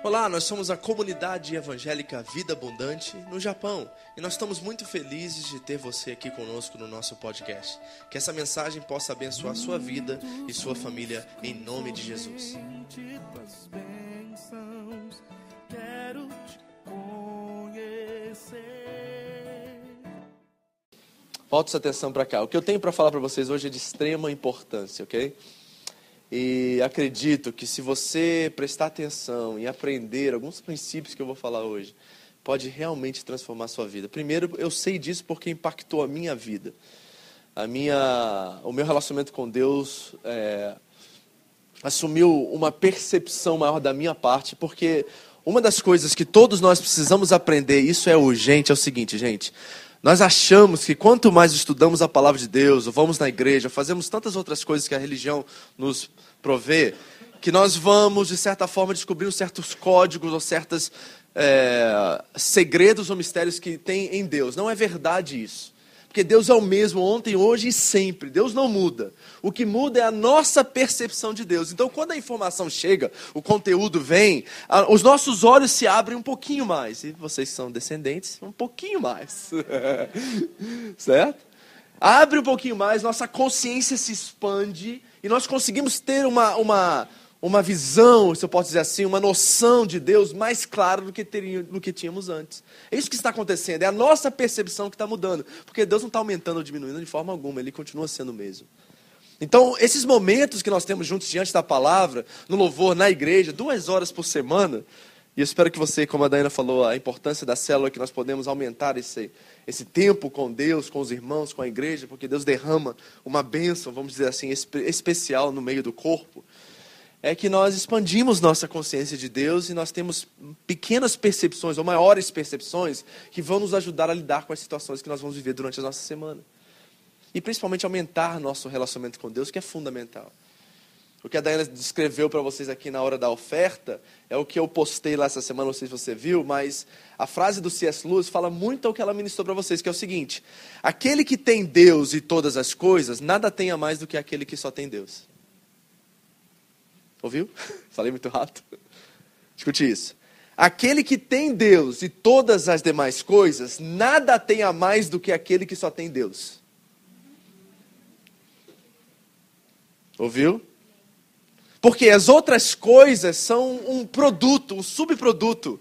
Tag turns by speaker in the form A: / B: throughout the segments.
A: Olá, nós somos a comunidade evangélica Vida Abundante no Japão e nós estamos muito felizes de ter você aqui conosco no nosso podcast. Que essa mensagem possa abençoar sua vida e sua família em nome de Jesus.
B: Quero te conhecer.
A: Volta sua atenção para cá. O que eu tenho para falar para vocês hoje é de extrema importância, ok? E acredito que se você prestar atenção e aprender alguns princípios que eu vou falar hoje, pode realmente transformar a sua vida. Primeiro, eu sei disso porque impactou a minha vida. O meu relacionamento com Deus assumiu uma percepção maior da minha parte, porque uma das coisas que todos nós precisamos aprender, isso é urgente, é o seguinte, gente. Nós achamos que quanto mais estudamos a palavra de Deus, ou vamos na igreja, fazemos tantas outras coisas que a religião nos provê, que nós vamos, de certa forma, descobrir certos códigos ou certos segredos ou mistérios que tem em Deus. Não é verdade isso. Porque Deus é o mesmo ontem, hoje e sempre. Deus não muda. O que muda é a nossa percepção de Deus. Então, quando a informação chega, o conteúdo vem, os nossos olhos se abrem um pouquinho mais. E vocês que são descendentes, um pouquinho mais. Certo? Abre um pouquinho mais, nossa consciência se expande e nós conseguimos ter uma visão, se eu posso dizer assim, uma noção de Deus mais clara do que tínhamos antes. É isso que está acontecendo, é a nossa percepção que está mudando. Porque Deus não está aumentando ou diminuindo de forma alguma, Ele continua sendo o mesmo. Então, esses momentos que nós temos juntos diante da palavra, no louvor, na igreja, 2 horas por semana, e eu espero que você, como a Daiana falou, a importância da célula, que nós podemos aumentar esse tempo com Deus, com os irmãos, com a igreja, porque Deus derrama uma bênção, vamos dizer assim, especial no meio do corpo. É que nós expandimos nossa consciência de Deus e nós temos pequenas percepções ou maiores percepções que vão nos ajudar a lidar com as situações que nós vamos viver durante a nossa semana. E principalmente aumentar nosso relacionamento com Deus, que é fundamental. O que a Daiana descreveu para vocês aqui na hora da oferta é o que eu postei lá essa semana, não sei se você viu, mas a frase do C.S. Lewis fala muito ao que ela ministrou para vocês, que é o seguinte: aquele que tem Deus e todas as coisas, nada tem a mais do que aquele que só tem Deus. Ouviu? Falei muito rápido. Escute isso. Aquele que tem Deus e todas as demais coisas, nada tem a mais do que aquele que só tem Deus. Ouviu? Porque as outras coisas são um produto, um subproduto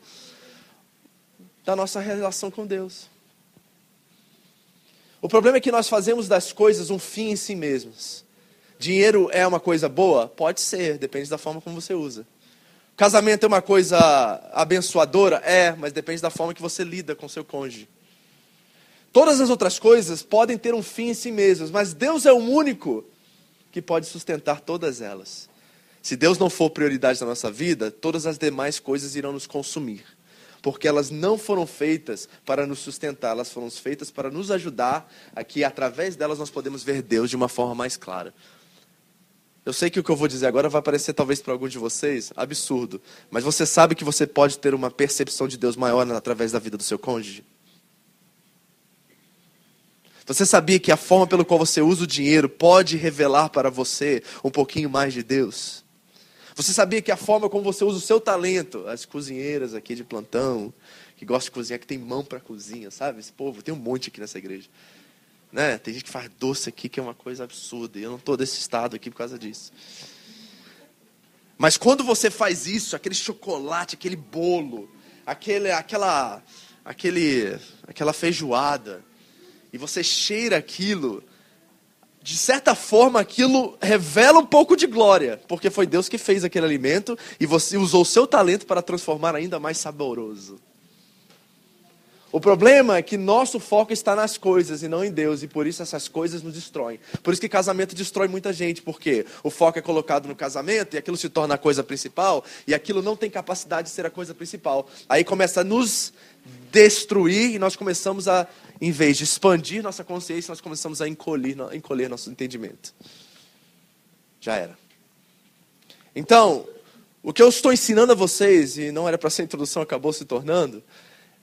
A: da nossa relação com Deus. O problema é que nós fazemos das coisas um fim em si mesmos. Dinheiro é uma coisa boa? Pode ser, depende da forma como você usa. Casamento é uma coisa abençoadora? É, mas depende da forma que você lida com seu cônjuge. Todas as outras coisas podem ter um fim em si mesmas, mas Deus é o único que pode sustentar todas elas. Se Deus não for prioridade na nossa vida, todas as demais coisas irão nos consumir. Porque elas não foram feitas para nos sustentar, elas foram feitas para nos ajudar a que, através delas, nós podemos ver Deus de uma forma mais clara. Eu sei que o que eu vou dizer agora vai parecer, talvez para algum de vocês, absurdo. Mas você sabe que você pode ter uma percepção de Deus maior através da vida do seu cônjuge? Você sabia que a forma pela qual você usa o dinheiro pode revelar para você um pouquinho mais de Deus? Você sabia que a forma como você usa o seu talento, as cozinheiras aqui de plantão, que gostam de cozinhar, que tem mão para cozinha, sabe? Esse povo, tem um monte aqui nessa igreja. Né? Tem gente que faz doce aqui, que é uma coisa absurda. E eu não estou desse estado aqui por causa disso. Mas quando você faz isso, aquele chocolate, aquele bolo, aquela feijoada, e você cheira aquilo, de certa forma aquilo revela um pouco de glória, porque foi Deus que fez aquele alimento e você usou o seu talento para transformar ainda mais saboroso. O problema é que nosso foco está nas coisas e não em Deus, e por isso essas coisas nos destroem. Por isso que casamento destrói muita gente, porque o foco é colocado no casamento e aquilo se torna a coisa principal, e aquilo não tem capacidade de ser a coisa principal. Aí começa a nos destruir e nós começamos a, em vez de expandir nossa consciência, nós começamos a encolher nosso entendimento. Já era. Então, o que eu estou ensinando a vocês, e não era para ser introdução, acabou se tornando,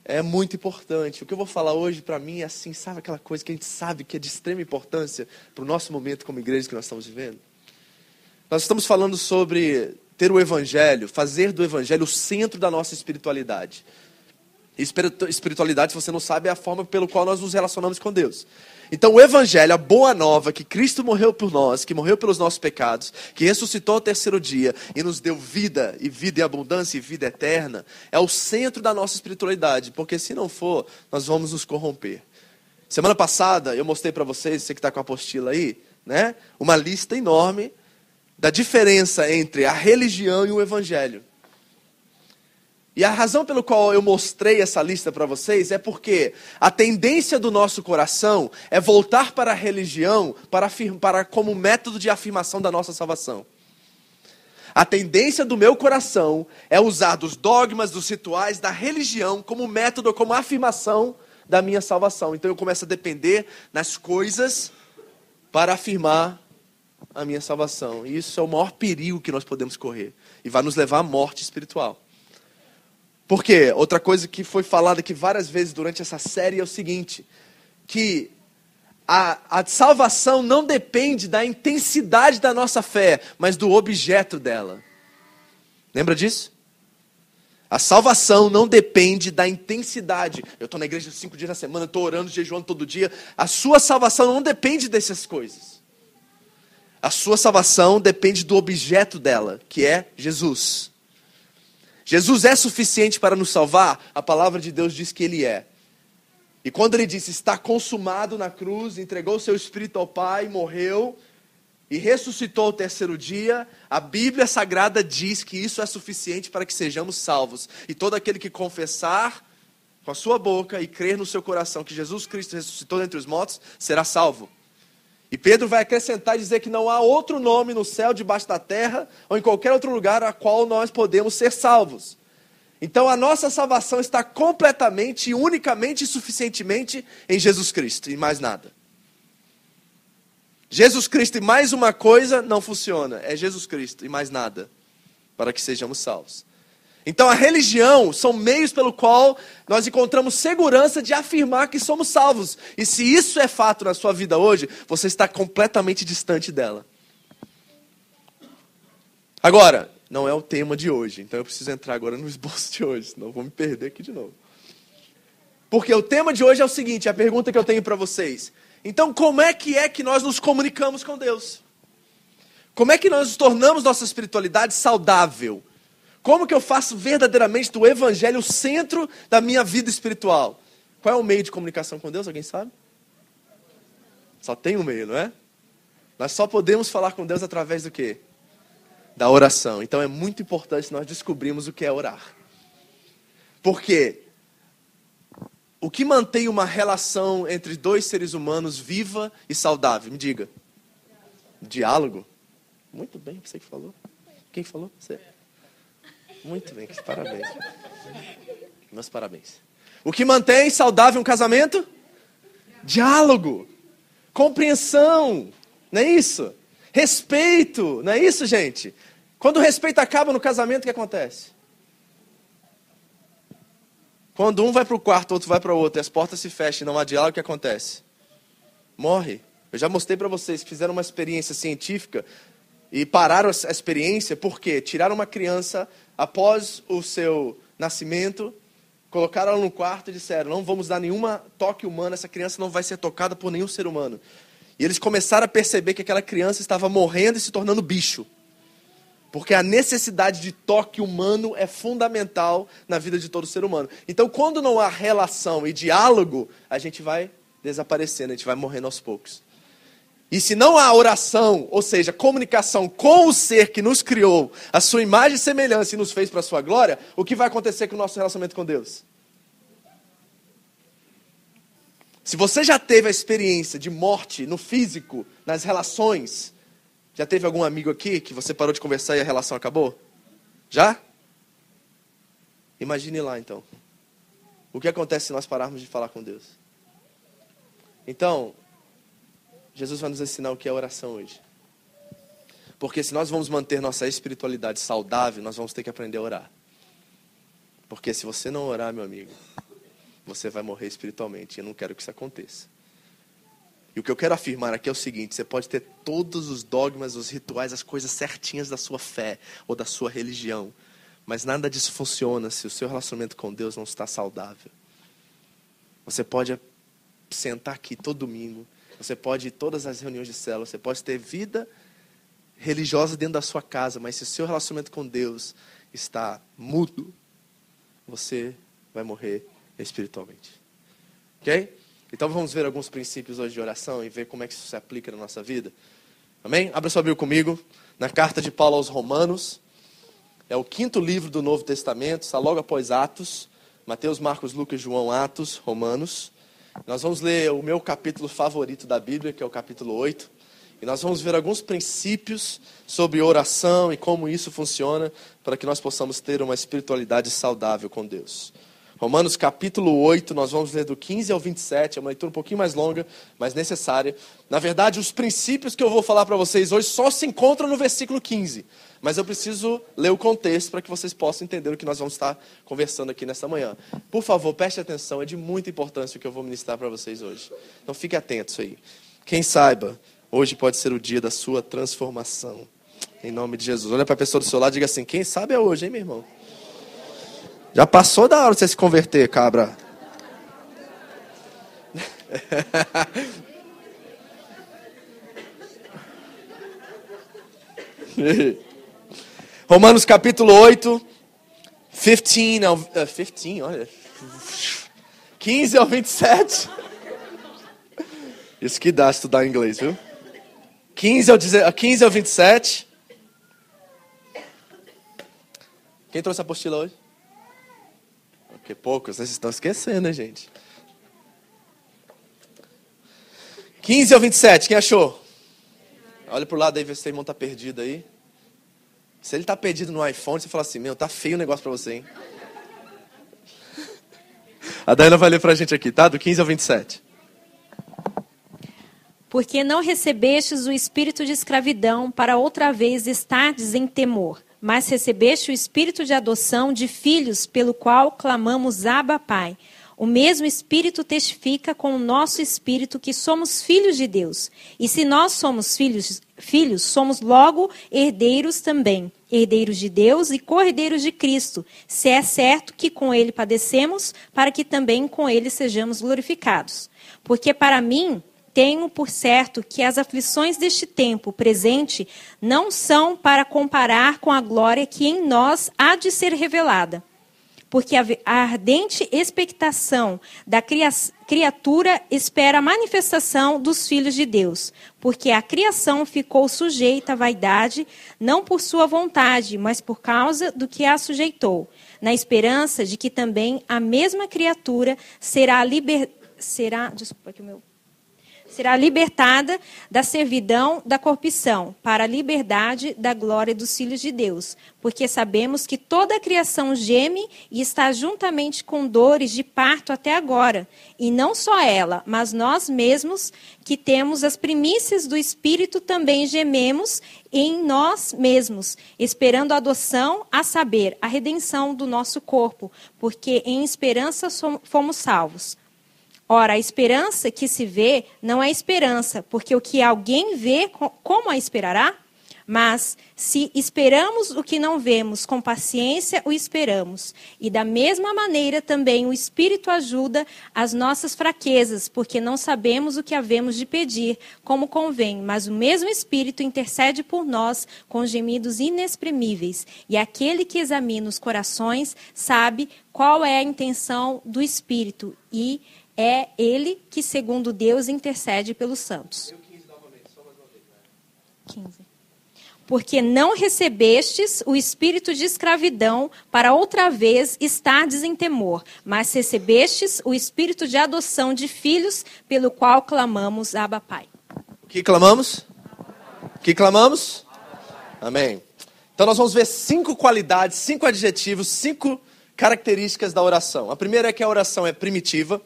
A: é muito importante. O que eu vou falar hoje para mim é assim, sabe aquela coisa que a gente sabe que é de extrema importância para o nosso momento como igreja que nós estamos vivendo? Nós estamos falando sobre ter o Evangelho, fazer do Evangelho o centro da nossa espiritualidade. Espiritualidade, se você não sabe, é a forma pelo qual nós nos relacionamos com Deus. Então o Evangelho, a boa nova, que Cristo morreu por nós, que morreu pelos nossos pecados, que ressuscitou ao terceiro dia e nos deu vida e abundância e vida eterna, é o centro da nossa espiritualidade, porque se não for, nós vamos nos corromper. Semana passada eu mostrei para vocês, você que está com a apostila aí, né, uma lista enorme da diferença entre a religião e o Evangelho. E a razão pelo qual eu mostrei essa lista para vocês é porque a tendência do nosso coração é voltar para a religião como método de afirmação da nossa salvação. A tendência do meu coração é usar dos dogmas, dos rituais, da religião como método, como afirmação da minha salvação. Então eu começo a depender das coisas para afirmar a minha salvação. E isso é o maior perigo que nós podemos correr. E vai nos levar à morte espiritual. Por quê? Outra coisa que foi falada aqui várias vezes durante essa série é o seguinte, que a salvação não depende da intensidade da nossa fé, mas do objeto dela. Lembra disso? A salvação não depende da intensidade. Eu estou na igreja 5 dias na semana, estou orando, jejuando todo dia. A sua salvação não depende dessas coisas. A sua salvação depende do objeto dela, que é Jesus. Jesus é suficiente para nos salvar? A palavra de Deus diz que Ele é. E quando Ele disse, está consumado na cruz, entregou o seu Espírito ao Pai, morreu e ressuscitou ao terceiro dia, a Bíblia Sagrada diz que isso é suficiente para que sejamos salvos. E todo aquele que confessar com a sua boca e crer no seu coração que Jesus Cristo ressuscitou dentre os mortos, será salvo. E Pedro vai acrescentar e dizer que não há outro nome no céu, debaixo da terra, ou em qualquer outro lugar a qual nós podemos ser salvos. Então a nossa salvação está completamente, unicamente e suficientemente em Jesus Cristo, e mais nada. Jesus Cristo e mais uma coisa não funciona, é Jesus Cristo e mais nada, para que sejamos salvos. Então a religião são meios pelo qual nós encontramos segurança de afirmar que somos salvos. E se isso é fato na sua vida hoje, você está completamente distante dela. Agora, não é o tema de hoje, então eu preciso entrar agora no esboço de hoje, senão eu vou me perder aqui de novo. Porque o tema de hoje é o seguinte, a pergunta que eu tenho para vocês. Então como é que nós nos comunicamos com Deus? Como é que nós nos tornamos nossa espiritualidade saudável? Como que eu faço verdadeiramente do Evangelho o centro da minha vida espiritual? Qual é o meio de comunicação com Deus? Alguém sabe? Só tem um meio, não é? Nós só podemos falar com Deus através do quê? Da oração. Então é muito importante nós descobrirmos o que é orar. Porque o que mantém uma relação entre dois seres humanos viva e saudável? Me diga. Diálogo? Muito bem, você que falou. Quem falou? Você. Muito bem, parabéns. Meus parabéns. O que mantém saudável um casamento? Diálogo. Compreensão. Não é isso? Respeito. Não é isso, gente? Quando o respeito acaba no casamento, o que acontece? Quando um vai para o quarto, o outro vai para o outro, e as portas se fecham e não há diálogo, o que acontece? Morre. Eu já mostrei para vocês que fizeram uma experiência científica e pararam a experiência porque tiraram uma criança após o seu nascimento, colocaram ela no quarto e disseram, não vamos dar nenhum toque humano, essa criança não vai ser tocada por nenhum ser humano. E eles começaram a perceber que aquela criança estava morrendo e se tornando bicho. Porque a necessidade de toque humano é fundamental na vida de todo ser humano. Então, quando não há relação e diálogo, a gente vai desaparecendo, a gente vai morrendo aos poucos. E se não há oração, ou seja, comunicação com o ser que nos criou, a sua imagem e semelhança e nos fez para a sua glória, o que vai acontecer com o nosso relacionamento com Deus? Se você já teve a experiência de morte no físico, nas relações, já teve algum amigo aqui que você parou de conversar e a relação acabou? Já? Imagine lá então. O que acontece se nós pararmos de falar com Deus? Então, Jesus vai nos ensinar o que é oração hoje. Porque se nós vamos manter nossa espiritualidade saudável, nós vamos ter que aprender a orar. Porque se você não orar, meu amigo, você vai morrer espiritualmente. E eu não quero que isso aconteça. E o que eu quero afirmar aqui é o seguinte: você pode ter todos os dogmas, os rituais, as coisas certinhas da sua fé ou da sua religião, mas nada disso funciona se o seu relacionamento com Deus não está saudável. Você pode sentar aqui todo domingo, você pode ir em todas as reuniões de célula, você pode ter vida religiosa dentro da sua casa, mas se o seu relacionamento com Deus está mudo, você vai morrer espiritualmente. Ok? Então vamos ver alguns princípios hoje de oração e ver como é que isso se aplica na nossa vida. Amém? Abra sua Bíblia comigo na carta de Paulo aos Romanos. É o 5º livro do Novo Testamento, está logo após Atos. Mateus, Marcos, Lucas, João, Atos, Romanos. Nós vamos ler o meu capítulo favorito da Bíblia, que é o capítulo 8. E nós vamos ver alguns princípios sobre oração e como isso funciona para que nós possamos ter uma espiritualidade saudável com Deus. Romanos capítulo 8, nós vamos ler do 15 ao 27, é uma leitura um pouquinho mais longa, mas necessária. Na verdade, os princípios que eu vou falar para vocês hoje só se encontram no versículo 15. Mas eu preciso ler o contexto para que vocês possam entender o que nós vamos estar conversando aqui nesta manhã. Por favor, preste atenção, é de muita importância o que eu vou ministrar para vocês hoje. Então fique atentos aí. Quem saiba, hoje pode ser o dia da sua transformação. Em nome de Jesus. Olha para a pessoa do seu lado e diga assim: quem sabe é hoje, hein, meu irmão? Já passou da hora de você se converter, cabra. Romanos capítulo 8, 15 ao 27. Isso que dá estudar inglês, viu? 15 ao 27. Quem trouxe a apostila hoje? Que poucos, vocês estão esquecendo, né, gente? 15 ao 27, quem achou? Olha pro lado aí, vê se seu irmão tá perdido aí. Se ele tá perdido no iPhone, você fala assim: meu, tá feio o negócio pra você, hein? A Dayana vai ler pra gente aqui, tá? Do 15 ao 27.
C: Porque não recebestes o espírito de escravidão para outra vez estardes em temor, mas recebeste o espírito de adoção de filhos, pelo qual clamamos Abba, Pai. O mesmo Espírito testifica com o nosso espírito que somos filhos de Deus. E se nós somos filhos, somos logo herdeiros também, herdeiros de Deus e co-herdeiros de Cristo, se é certo que com Ele padecemos, para que também com Ele sejamos glorificados. Porque para mim, tenho por certo que as aflições deste tempo presente não são para comparar com a glória que em nós há de ser revelada. Porque a ardente expectação da criatura espera a manifestação dos filhos de Deus. Porque a criação ficou sujeita à vaidade, não por sua vontade, mas por causa do que a sujeitou, na esperança de que também a mesma criatura será libertada da servidão da corrupção, para a liberdade da glória dos filhos de Deus. Porque sabemos que toda a criação geme e está juntamente com dores de parto até agora. E não só ela, mas nós mesmos, que temos as primícias do Espírito, também gememos em nós mesmos, esperando a adoção, a saber, a redenção do nosso corpo, porque em esperança fomos salvos. Ora, a esperança que se vê não é esperança, porque o que alguém vê, como a esperará? Mas, se esperamos o que não vemos, com paciência o esperamos. E da mesma maneira também o Espírito ajuda as nossas fraquezas, porque não sabemos o que havemos de pedir, como convém. Mas o mesmo Espírito intercede por nós com gemidos inexprimíveis. E aquele que examina os corações sabe qual é a intenção do Espírito, e é Ele que, segundo Deus, intercede pelos santos. 15. Porque não recebestes o espírito de escravidão para outra vez estardes em temor, mas recebestes o espírito de adoção de filhos, pelo qual clamamos Abba, Pai.
A: Que clamamos? Que clamamos? Amém. Então nós vamos ver 5 qualidades, 5 adjetivos, 5 características da oração. A primeira é que a oração é primitiva.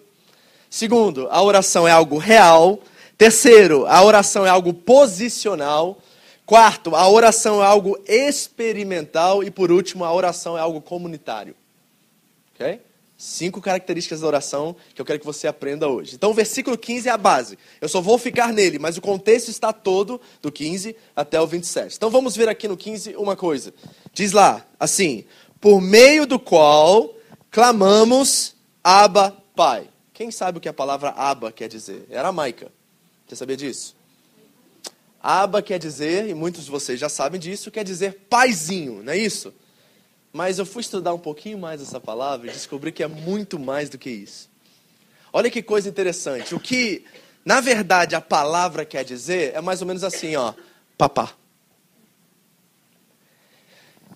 A: Segundo, a oração é algo real. Terceiro, a oração é algo posicional. Quarto, a oração é algo experimental. E por último, a oração é algo comunitário. Ok? 5 características da oração que eu quero que você aprenda hoje. Então o versículo 15 é a base. Eu só vou ficar nele, mas o contexto está todo do 15 até o 27. Então vamos ver aqui no 15 uma coisa. Diz lá, assim, por meio do qual clamamos Abba, Pai. Quem sabe o que a palavra Abba quer dizer? É aramaica. Você sabia disso? Abba quer dizer, e muitos de vocês já sabem disso, quer dizer paizinho, não é isso? Mas eu fui estudar um pouquinho mais essa palavra e descobri que é muito mais do que isso. Olha que coisa interessante. O que, na verdade, a palavra quer dizer é mais ou menos assim, ó, papá.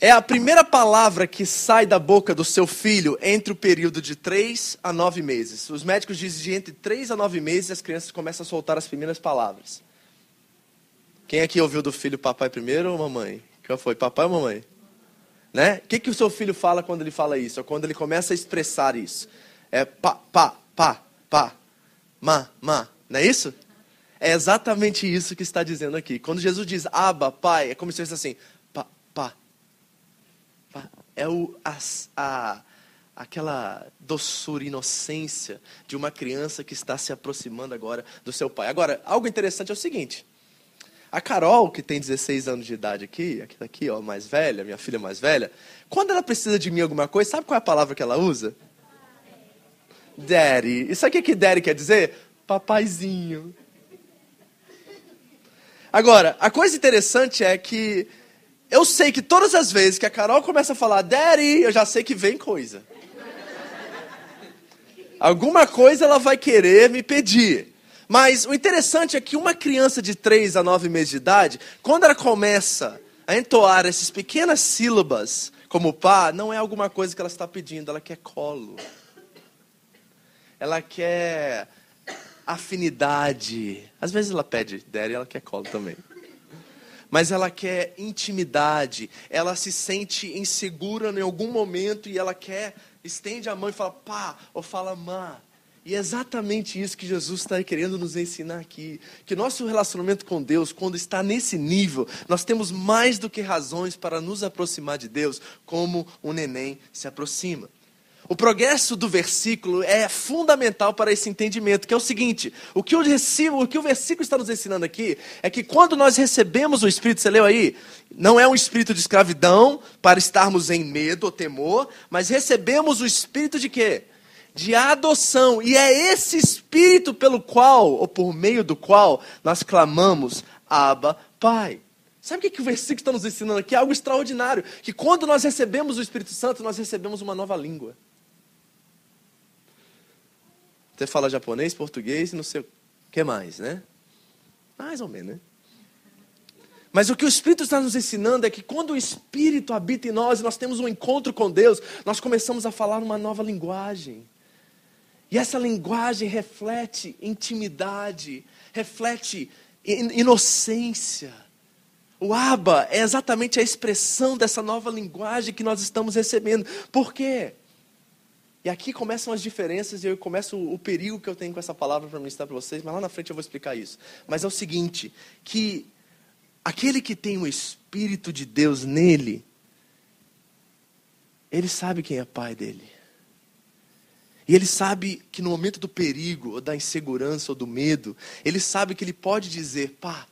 A: É a primeira palavra que sai da boca do seu filho entre o período de 3 a 9 meses. Os médicos dizem que entre 3 a 9 meses as crianças começam a soltar as primeiras palavras. Quem aqui ouviu do filho papai primeiro ou mamãe? Qual foi, papai ou mamãe? Né? O que o seu filho fala quando ele fala isso? Ou quando ele começa a expressar isso? É pá, ma. Não é isso? É exatamente isso que está dizendo aqui. Quando Jesus diz Abba, Pai, é como se fosse assim, pá. É aquela doçura, inocência de uma criança que está se aproximando agora do seu pai. Agora, algo interessante é o seguinte. A Carol, que tem 16 anos de idade aqui, ó, mais velha, minha filha mais velha, quando ela precisa de mim alguma coisa, sabe qual é a palavra que ela usa? Daddy. E sabe o que daddy quer dizer? Papaizinho. Agora, a coisa interessante é que eu sei que todas as vezes que a Carol começa a falar daddy, eu já sei que vem coisa. Alguma coisa ela vai querer me pedir. Mas o interessante é que uma criança de 3 a 9 meses de idade, quando ela começa a entoar essas pequenas sílabas, como pá, não é alguma coisa que ela está pedindo, ela quer colo. Ela quer afinidade. Às vezes ela pede daddy, ela quer colo também. Mas ela quer intimidade, ela se sente insegura em algum momento e ela estende a mão e fala pá, ou fala má. E é exatamente isso que Jesus está querendo nos ensinar aqui. Que nosso relacionamento com Deus, quando está nesse nível, nós temos mais do que razões para nos aproximar de Deus, como um neném se aproxima. O progresso do versículo é fundamental para esse entendimento, que é o seguinte, o que o versículo está nos ensinando aqui, é que quando nós recebemos o Espírito, você leu aí? Não é um espírito de escravidão, para estarmos em medo ou temor, mas recebemos o Espírito de quê? De adoção, e é esse Espírito pelo qual, ou por meio do qual, nós clamamos, Abba, Pai. Sabe o que o versículo está nos ensinando aqui? É algo extraordinário, que quando nós recebemos o Espírito Santo, nós recebemos uma nova língua. Você fala japonês, português e não sei o que mais, né? Mais ou menos, né? Mas o que o Espírito está nos ensinando é que quando o Espírito habita em nós, nós temos um encontro com Deus, nós começamos a falar uma nova linguagem. E essa linguagem reflete intimidade, reflete inocência. O Abba é exatamente a expressão dessa nova linguagem que nós estamos recebendo. Por quê? E aqui começam as diferenças e eu começo o perigo que eu tenho com essa palavra para ministrar para vocês, mas lá na frente eu vou explicar isso. Mas é o seguinte, que aquele que tem o Espírito de Deus nele, ele sabe quem é pai dele. E ele sabe que no momento do perigo, ou da insegurança, ou do medo, ele sabe que ele pode dizer, pá,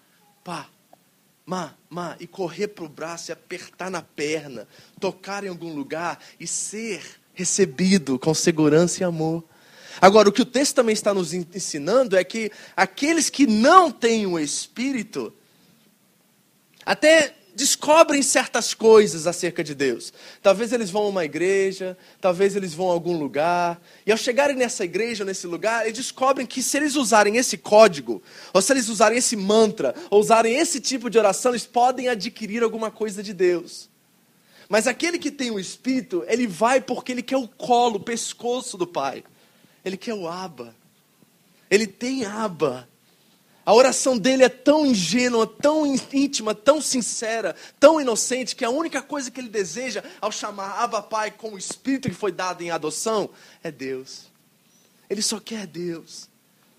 A: má, e correr para o braço e apertar na perna, tocar em algum lugar e ser recebido com segurança e amor. Agora, o que o texto também está nos ensinando é que aqueles que não têm o Espírito, até descobrem certas coisas acerca de Deus. Talvez eles vão a uma igreja, talvez eles vão a algum lugar, e ao chegarem nessa igreja, nesse lugar, eles descobrem que se eles usarem esse código, ou se eles usarem esse mantra, ou usarem esse tipo de oração, eles podem adquirir alguma coisa de Deus. Mas aquele que tem o Espírito, ele vai porque ele quer o colo, o pescoço do Pai. Ele quer o Abba. Ele tem Abba. A oração dele é tão ingênua, tão íntima, tão sincera, tão inocente, que a única coisa que ele deseja ao chamar Abba Pai com o Espírito que foi dado em adoção é Deus. Ele só quer Deus.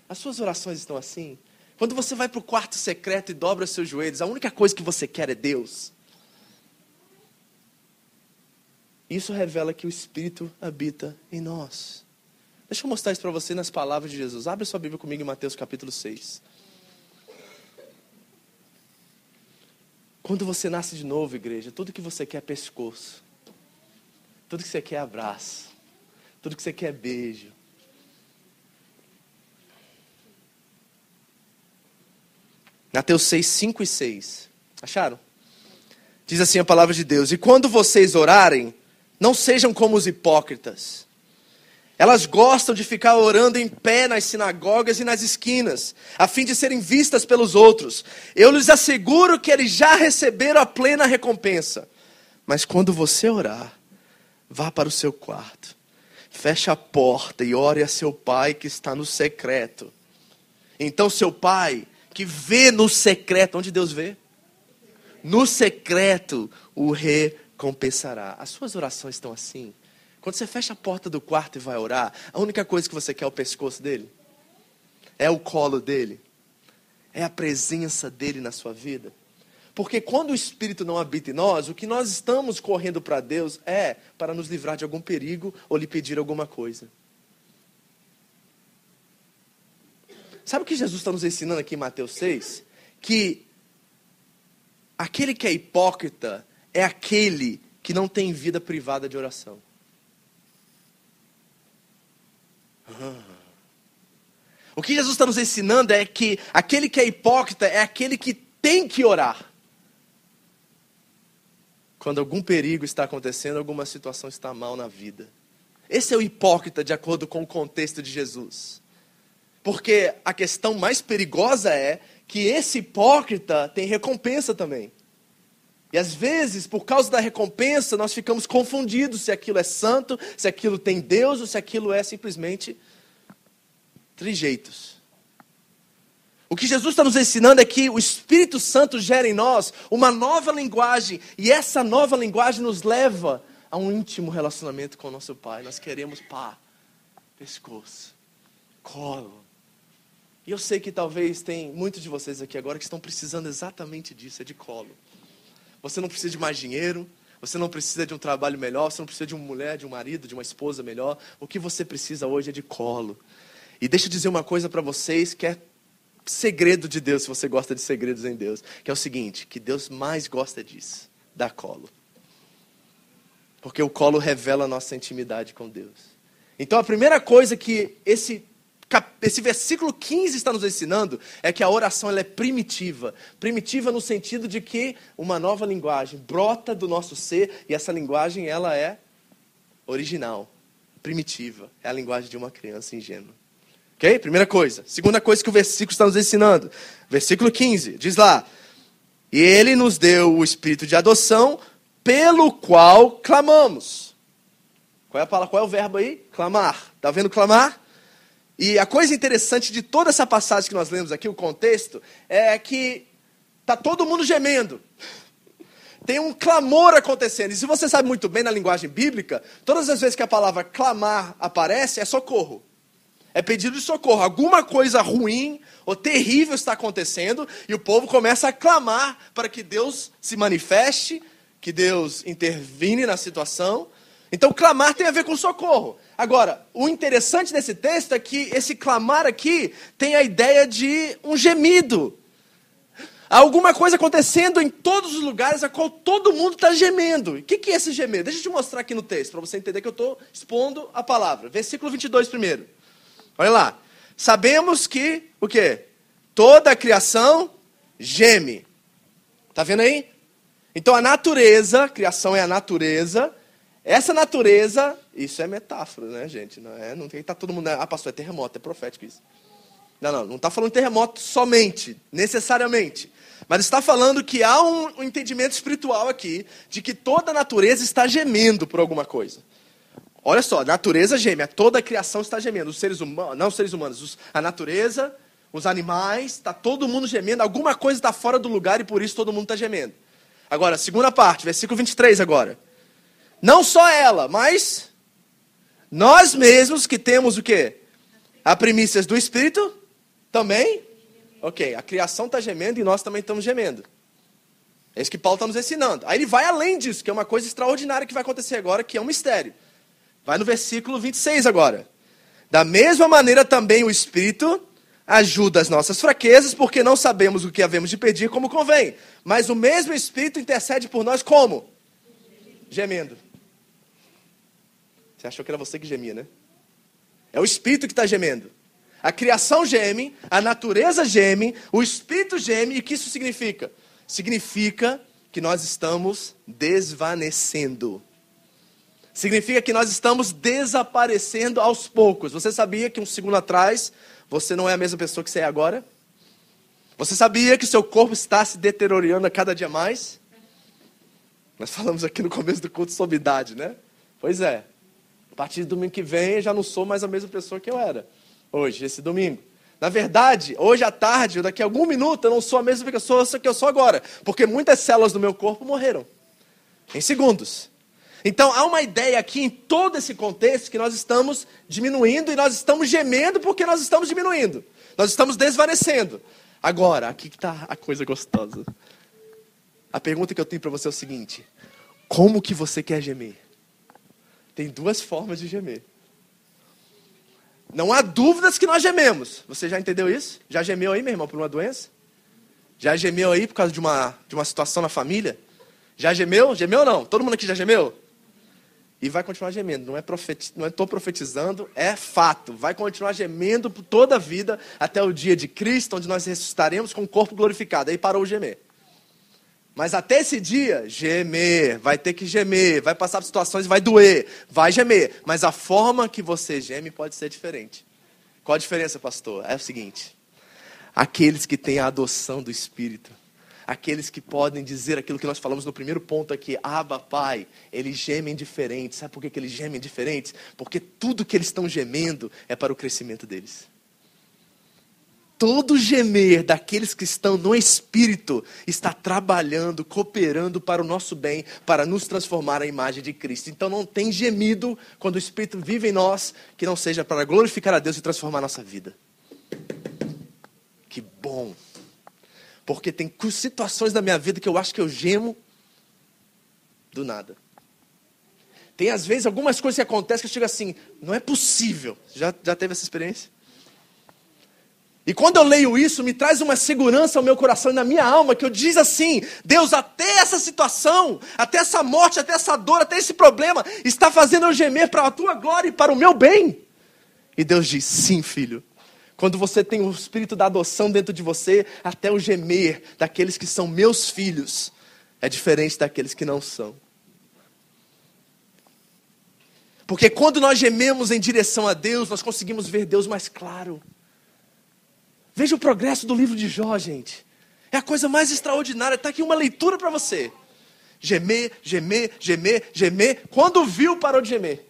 A: As suas orações estão assim? Quando você vai para o quarto secreto e dobra os seus joelhos, a única coisa que você quer é Deus. Isso revela que o Espírito habita em nós. Deixa eu mostrar isso para você nas palavras de Jesus. Abre sua Bíblia comigo em Mateus capítulo 6. Quando você nasce de novo, igreja, tudo que você quer é pescoço. Tudo que você quer é abraço. Tudo que você quer é beijo. Mateus 6, 5 e 6. Acharam? Diz assim a palavra de Deus: e quando vocês orarem, não sejam como os hipócritas. Elas gostam de ficar orando em pé nas sinagogas e nas esquinas, a fim de serem vistas pelos outros. Eu lhes asseguro que eles já receberam a plena recompensa. Mas quando você orar, vá para o seu quarto, feche a porta e ore a seu pai que está no secreto. Então seu pai, que vê no secreto, onde Deus vê? No secreto o recompensará. As suas orações estão assim? Quando você fecha a porta do quarto e vai orar, a única coisa que você quer é o pescoço dele? É o colo dele? É a presença dele na sua vida? Porque quando o Espírito não habita em nós, o que nós estamos correndo para Deus é para nos livrar de algum perigo ou lhe pedir alguma coisa. Sabe o que Jesus está nos ensinando aqui em Mateus 6? Que aquele que é hipócrita é aquele que não tem vida privada de oração. O que Jesus está nos ensinando é que aquele que é hipócrita é aquele que tem que orar. Quando algum perigo está acontecendo, alguma situação está mal na vida. Esse é o hipócrita de acordo com o contexto de Jesus. Porque a questão mais perigosa é que esse hipócrita tem recompensa também. E às vezes, por causa da recompensa, nós ficamos confundidos se aquilo é santo, se aquilo tem Deus ou se aquilo é simplesmente trejeitos. O que Jesus está nos ensinando é que o Espírito Santo gera em nós uma nova linguagem. E essa nova linguagem nos leva a um íntimo relacionamento com o nosso Pai. Nós queremos pescoço, colo. E eu sei que talvez tem muitos de vocês aqui agora que estão precisando exatamente disso, é de colo. Você não precisa de mais dinheiro, você não precisa de um trabalho melhor, você não precisa de uma mulher, de um marido, de uma esposa melhor. O que você precisa hoje é de colo. E deixa eu dizer uma coisa para vocês que é segredo de Deus, se você gosta de segredos em Deus. Que é o seguinte, que Deus mais gosta disso, dar colo. Porque o colo revela a nossa intimidade com Deus. Então a primeira coisa que esse versículo 15 está nos ensinando é que a oração ela é primitiva. Primitiva no sentido de que uma nova linguagem brota do nosso ser e essa linguagem ela é original, primitiva. É a linguagem de uma criança ingênua. Ok? Primeira coisa. Segunda coisa que o versículo está nos ensinando. Versículo 15, diz lá: e ele nos deu o espírito de adoção pelo qual clamamos. Qual é a palavra? Qual é o verbo aí? Clamar. Está vendo clamar? E a coisa interessante de toda essa passagem que nós lemos aqui, o contexto, é que está todo mundo gemendo. Tem um clamor acontecendo. E se você sabe muito bem na linguagem bíblica, todas as vezes que a palavra clamar aparece, é socorro. É pedido de socorro. Alguma coisa ruim ou terrível está acontecendo e o povo começa a clamar para que Deus se manifeste, que Deus intervine na situação. Então, clamar tem a ver com socorro. Agora, o interessante desse texto é que esse clamar aqui tem a ideia de um gemido. Há alguma coisa acontecendo em todos os lugares a qual todo mundo está gemendo. O que é esse gemido? Deixa eu te mostrar aqui no texto, para você entender que eu estou expondo a palavra. Versículo 22 primeiro. Olha lá. Sabemos que, o quê? Toda a criação geme. Está vendo aí? Então a natureza, criação é a natureza. Essa natureza, isso é metáfora, né, gente? Não tem que estar todo mundo... pastor, é terremoto, é profético isso. Não está falando de terremoto somente, necessariamente. Mas está falando que há um entendimento espiritual aqui, de que toda a natureza está gemendo por alguma coisa. Olha só, a natureza geme, toda a criação está gemendo. Os seres humanos, não os seres humanos, a natureza, os animais, está todo mundo gemendo. Alguma coisa está fora do lugar e por isso todo mundo está gemendo. Agora, segunda parte, versículo 23 agora. Não só ela, mas nós mesmos que temos o quê? A primícias do Espírito também? Ok, a criação está gemendo e nós também estamos gemendo. É isso que Paulo está nos ensinando. Aí ele vai além disso, que é uma coisa extraordinária que vai acontecer agora, que é um mistério. Vai no versículo 26 agora. Da mesma maneira também o Espírito ajuda as nossas fraquezas, porque não sabemos o que havemos de pedir como convém. Mas o mesmo Espírito intercede por nós como? Gemendo. Você achou que era você que gemia, né? É o Espírito que está gemendo. A criação geme, a natureza geme, o Espírito geme. E o que isso significa? Significa que nós estamos desvanecendo. Significa que nós estamos desaparecendo aos poucos. Você sabia que um segundo atrás, você não é a mesma pessoa que você é agora? Você sabia que o seu corpo está se deteriorando a cada dia mais? Nós falamos aqui no começo do culto sobre idade, né? Pois é. A partir do domingo que vem, eu já não sou mais a mesma pessoa que eu era hoje, esse domingo. Na verdade, hoje à tarde, daqui a algum minuto, eu não sou a mesma pessoa que eu sou agora. Porque muitas células do meu corpo morreram. Em segundos. Então, há uma ideia aqui, em todo esse contexto, que nós estamos diminuindo e nós estamos gemendo porque nós estamos diminuindo. Nós estamos desvanecendo. Agora, aqui que está a coisa gostosa. A pergunta que eu tenho para você é o seguinte. Como que você quer gemer? Tem duas formas de gemer. Não há dúvidas que nós gememos. Você já entendeu isso? Já gemeu aí, meu irmão, por uma doença? Já gemeu aí por causa de uma situação na família? Já gemeu? Gemeu ou não? Todo mundo aqui já gemeu? E vai continuar gemendo. Não estou profetizando, é fato. Vai continuar gemendo por toda a vida, até o dia de Cristo, onde nós ressuscitaremos com o corpo glorificado. Aí parou o gemer. Mas até esse dia, gemer, vai ter que gemer, vai passar por situações, vai doer, vai gemer. Mas a forma que você geme pode ser diferente. Qual a diferença, pastor? É o seguinte. Aqueles que têm a adoção do Espírito, aqueles que podem dizer aquilo que nós falamos no primeiro ponto aqui, Abba, Pai, eles gemem diferente. Sabe por que eles gemem diferente? Porque tudo que eles estão gemendo é para o crescimento deles. Todo gemer daqueles que estão no Espírito está trabalhando, cooperando para o nosso bem, para nos transformar à imagem de Cristo. Então não tem gemido quando o Espírito vive em nós, que não seja para glorificar a Deus e transformar a nossa vida. Que bom! Porque tem situações da minha vida que eu acho que eu gemo do nada. Tem às vezes algumas coisas que acontecem que eu chego assim, não é possível. Já teve essa experiência? E quando eu leio isso, me traz uma segurança ao meu coração e na minha alma, que eu diz assim, Deus, até essa situação, até essa morte, até essa dor, até esse problema, está fazendo eu gemer para a tua glória e para o meu bem. E Deus diz, sim, filho. Quando você tem o espírito da adoção dentro de você, até o gemer daqueles que são meus filhos é diferente daqueles que não são. Porque quando nós gememos em direção a Deus, nós conseguimos ver Deus mais claro. Veja o progresso do livro de Jó, gente. É a coisa mais extraordinária. Está aqui uma leitura para você. Gemer, gemer, gemer, gemer. Quando viu, parou de gemer.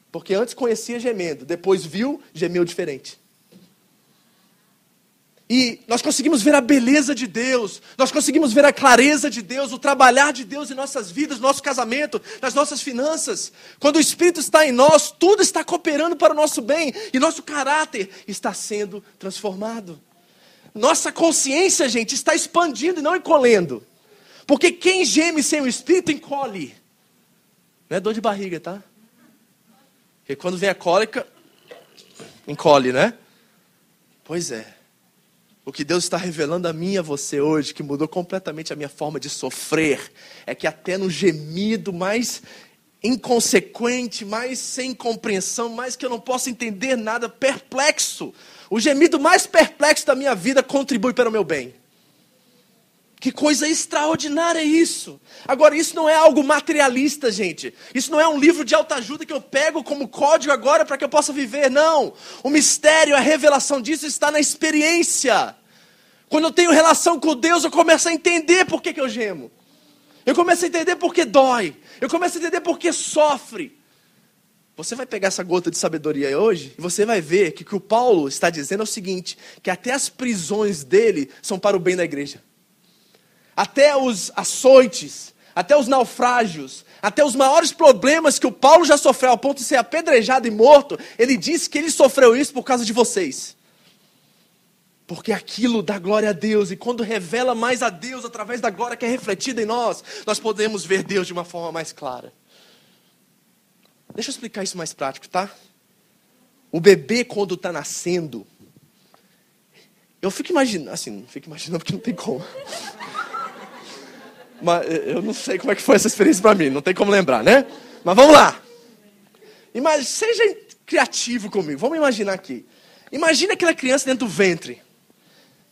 A: Porque antes conhecia gemendo. Depois viu, gemeu diferente. E nós conseguimos ver a beleza de Deus. Nós conseguimos ver a clareza de Deus. O trabalhar de Deus em nossas vidas, no nosso casamento, nas nossas finanças. Quando o Espírito está em nós, tudo está cooperando para o nosso bem. E nosso caráter está sendo transformado. Nossa consciência, gente, está expandindo e não encolhendo. Porque quem geme sem o Espírito, encolhe. Não é dor de barriga, tá? Porque quando vem a cólica, encolhe, né? Pois é. O que Deus está revelando a mim e a você hoje, que mudou completamente a minha forma de sofrer, é que até no gemido mais inconsequente, mais sem compreensão, mais que eu não posso entender nada, perplexo, o gemido mais perplexo da minha vida contribui para o meu bem. Que coisa extraordinária é isso. Agora, isso não é algo materialista, gente. Isso não é um livro de autoajuda que eu pego como código agora para que eu possa viver. Não. O mistério, a revelação disso está na experiência. Quando eu tenho relação com Deus, eu começo a entender por que eu gemo. Eu começo a entender por que dói. Eu começo a entender por que sofre. Você vai pegar essa gota de sabedoria aí hoje e você vai ver que o que o Paulo está dizendo é o seguinte, que até as prisões dele são para o bem da igreja. Até os açoites, até os naufrágios, até os maiores problemas que o Paulo já sofreu ao ponto de ser apedrejado e morto, ele disse que ele sofreu isso por causa de vocês. Porque aquilo dá glória a Deus. E quando revela mais a Deus através da glória que é refletida em nós, nós podemos ver Deus de uma forma mais clara. Deixa eu explicar isso mais prático, tá? O bebê, quando está nascendo, eu fico imaginando, assim, não fico imaginando porque não tem como. Mas eu não sei como é que foi essa experiência para mim, não tem como lembrar, né? Mas vamos lá. Seja criativo comigo, vamos imaginar aqui. Imagina aquela criança dentro do ventre.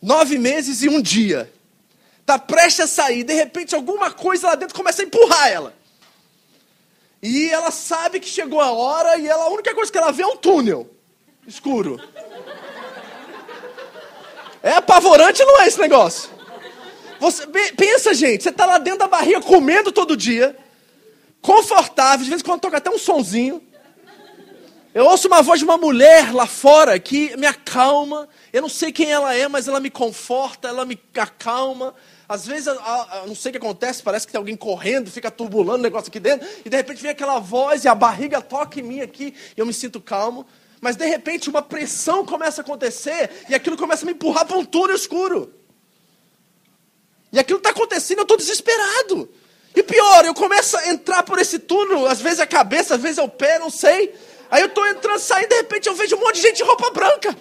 A: 9 meses e 1 dia. Está prestes a sair. De repente alguma coisa lá dentro começa a empurrar ela. E ela sabe que chegou a hora. E a única coisa que ela vê é um túnel escuro. É apavorante, não é esse negócio? Pensa, gente. Você está lá dentro da barriga comendo todo dia. Confortável. De vez em quando toca até um sonzinho. Eu ouço uma voz de uma mulher lá fora que me acalma. Eu não sei quem ela é, mas ela me conforta, ela me acalma. Às vezes, eu não sei o que acontece, parece que tem alguém correndo, fica turbulando o negócio aqui dentro. E de repente vem aquela voz e a barriga toca em mim aqui e eu me sinto calmo. Mas de repente uma pressão começa a acontecer e aquilo começa a me empurrar para um túnel escuro. E aquilo está acontecendo e eu estou desesperado. E pior, eu começo a entrar por esse túnel, às vezes é a cabeça, às vezes é o pé, não sei. Aí eu estou entrando, saindo, de repente eu vejo um monte de gente de roupa branca.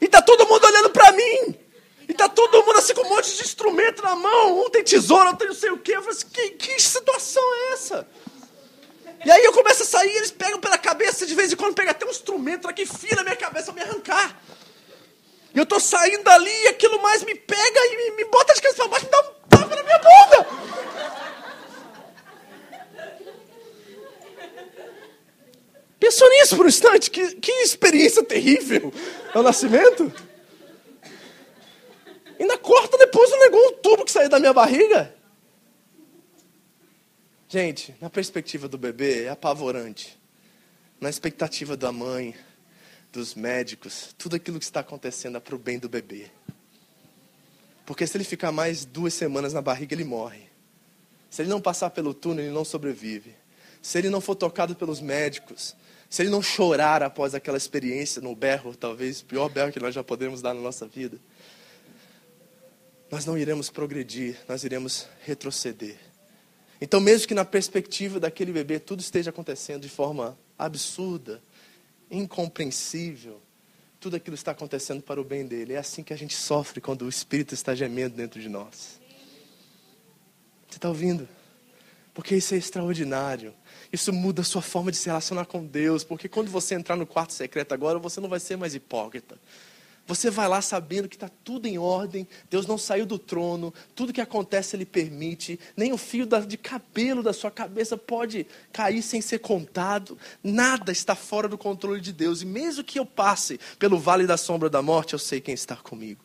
A: E está todo mundo olhando para mim. E está todo mundo assim com um monte de instrumento na mão. Um tem tesoura, outro tem não sei o quê. Eu falo assim, que situação é essa? E aí eu começo a sair, eles pegam pela cabeça, de vez em quando pegam até um instrumento lá que enfia na minha cabeça para me arrancar. E eu estou saindo dali e aquilo mais me pega e me bota de cabeça para baixo e me dá um tapa na minha bunda. Pensou nisso por um instante? Que experiência terrível. É o nascimento. Ainda corta depois o negócio, um tubo que saiu da minha barriga. Gente, na perspectiva do bebê é apavorante. Na expectativa da mãe, dos médicos, tudo aquilo que está acontecendo é para o bem do bebê. Porque se ele ficar mais 2 semanas na barriga, ele morre. Se ele não passar pelo túnel, ele não sobrevive. Se ele não for tocado pelos médicos, se ele não chorar após aquela experiência, no berro, talvez o pior berro que nós já podemos dar na nossa vida, nós não iremos progredir, nós iremos retroceder. Então, mesmo que na perspectiva daquele bebê tudo esteja acontecendo de forma absurda, incompreensível, tudo aquilo está acontecendo para o bem dele. É assim que a gente sofre quando o Espírito está gemendo dentro de nós. Você está ouvindo? Porque isso é extraordinário. Isso muda a sua forma de se relacionar com Deus. Porque quando você entrar no quarto secreto agora, você não vai ser mais hipócrita. Você vai lá sabendo que está tudo em ordem. Deus não saiu do trono. Tudo que acontece Ele permite. Nem o fio de cabelo da sua cabeça pode cair sem ser contado. Nada está fora do controle de Deus. E mesmo que eu passe pelo vale da sombra da morte, eu sei quem está comigo.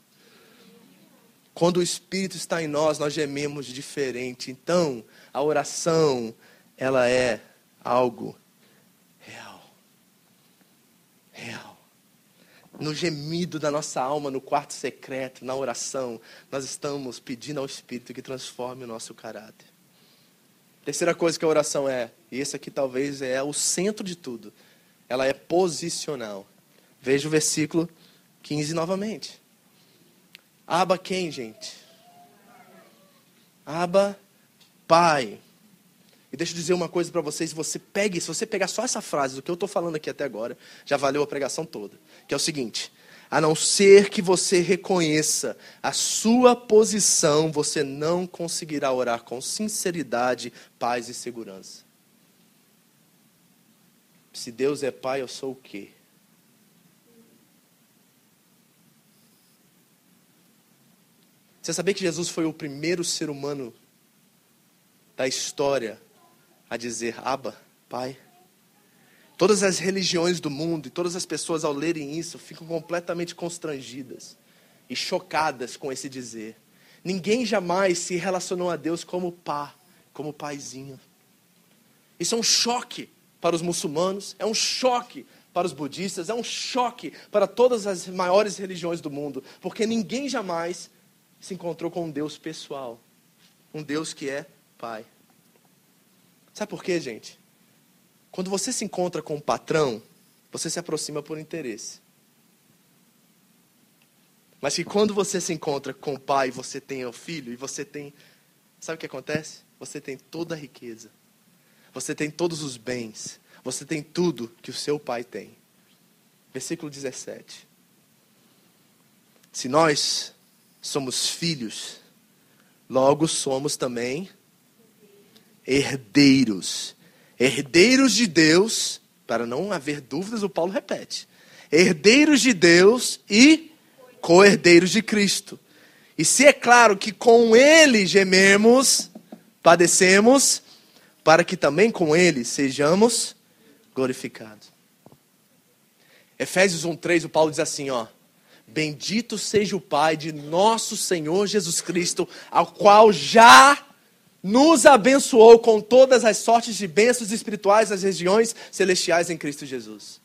A: Quando o Espírito está em nós, nós gememos diferente. Então, a oração, ela é algo real. Real. No gemido da nossa alma, no quarto secreto, na oração, nós estamos pedindo ao Espírito que transforme o nosso caráter. Terceira coisa que a oração é, e esse aqui talvez é o centro de tudo, ela é posicional. Veja o versículo 15 novamente. Abba quem, gente? Abba, Pai. E deixa eu dizer uma coisa para vocês, se você pegar só essa frase do que eu estou falando aqui até agora, já valeu a pregação toda. Que é o seguinte, a não ser que você reconheça a sua posição, você não conseguirá orar com sinceridade, paz e segurança. Se Deus é Pai, eu sou o quê? Você sabia que Jesus foi o primeiro ser humano da história a dizer Abba, Pai? Todas as religiões do mundo e todas as pessoas ao lerem isso ficam completamente constrangidas e chocadas com esse dizer. Ninguém jamais se relacionou a Deus como Pá, como Paizinho. Isso é um choque para os muçulmanos, é um choque para os budistas, é um choque para todas as maiores religiões do mundo, porque ninguém jamais se encontrou com um Deus pessoal, um Deus que é Pai. Sabe por quê, gente? Quando você se encontra com um patrão, você se aproxima por interesse. Mas que quando você se encontra com o pai, você tem o filho, e você tem... Sabe o que acontece? Você tem toda a riqueza. Você tem todos os bens. Você tem tudo que o seu pai tem. Versículo 17. Se nós somos filhos, logo somos também herdeiros. Herdeiros de Deus, para não haver dúvidas, o Paulo repete. Herdeiros de Deus e co-herdeiros de Cristo. E se é claro que com ele gememos, padecemos, para que também com ele sejamos glorificados. Efésios 1:3, o Paulo diz assim, ó: bendito seja o Pai de nosso Senhor Jesus Cristo, ao qual já nos abençoou com todas as sortes de bênçãos espirituais nas regiões celestiais em Cristo Jesus.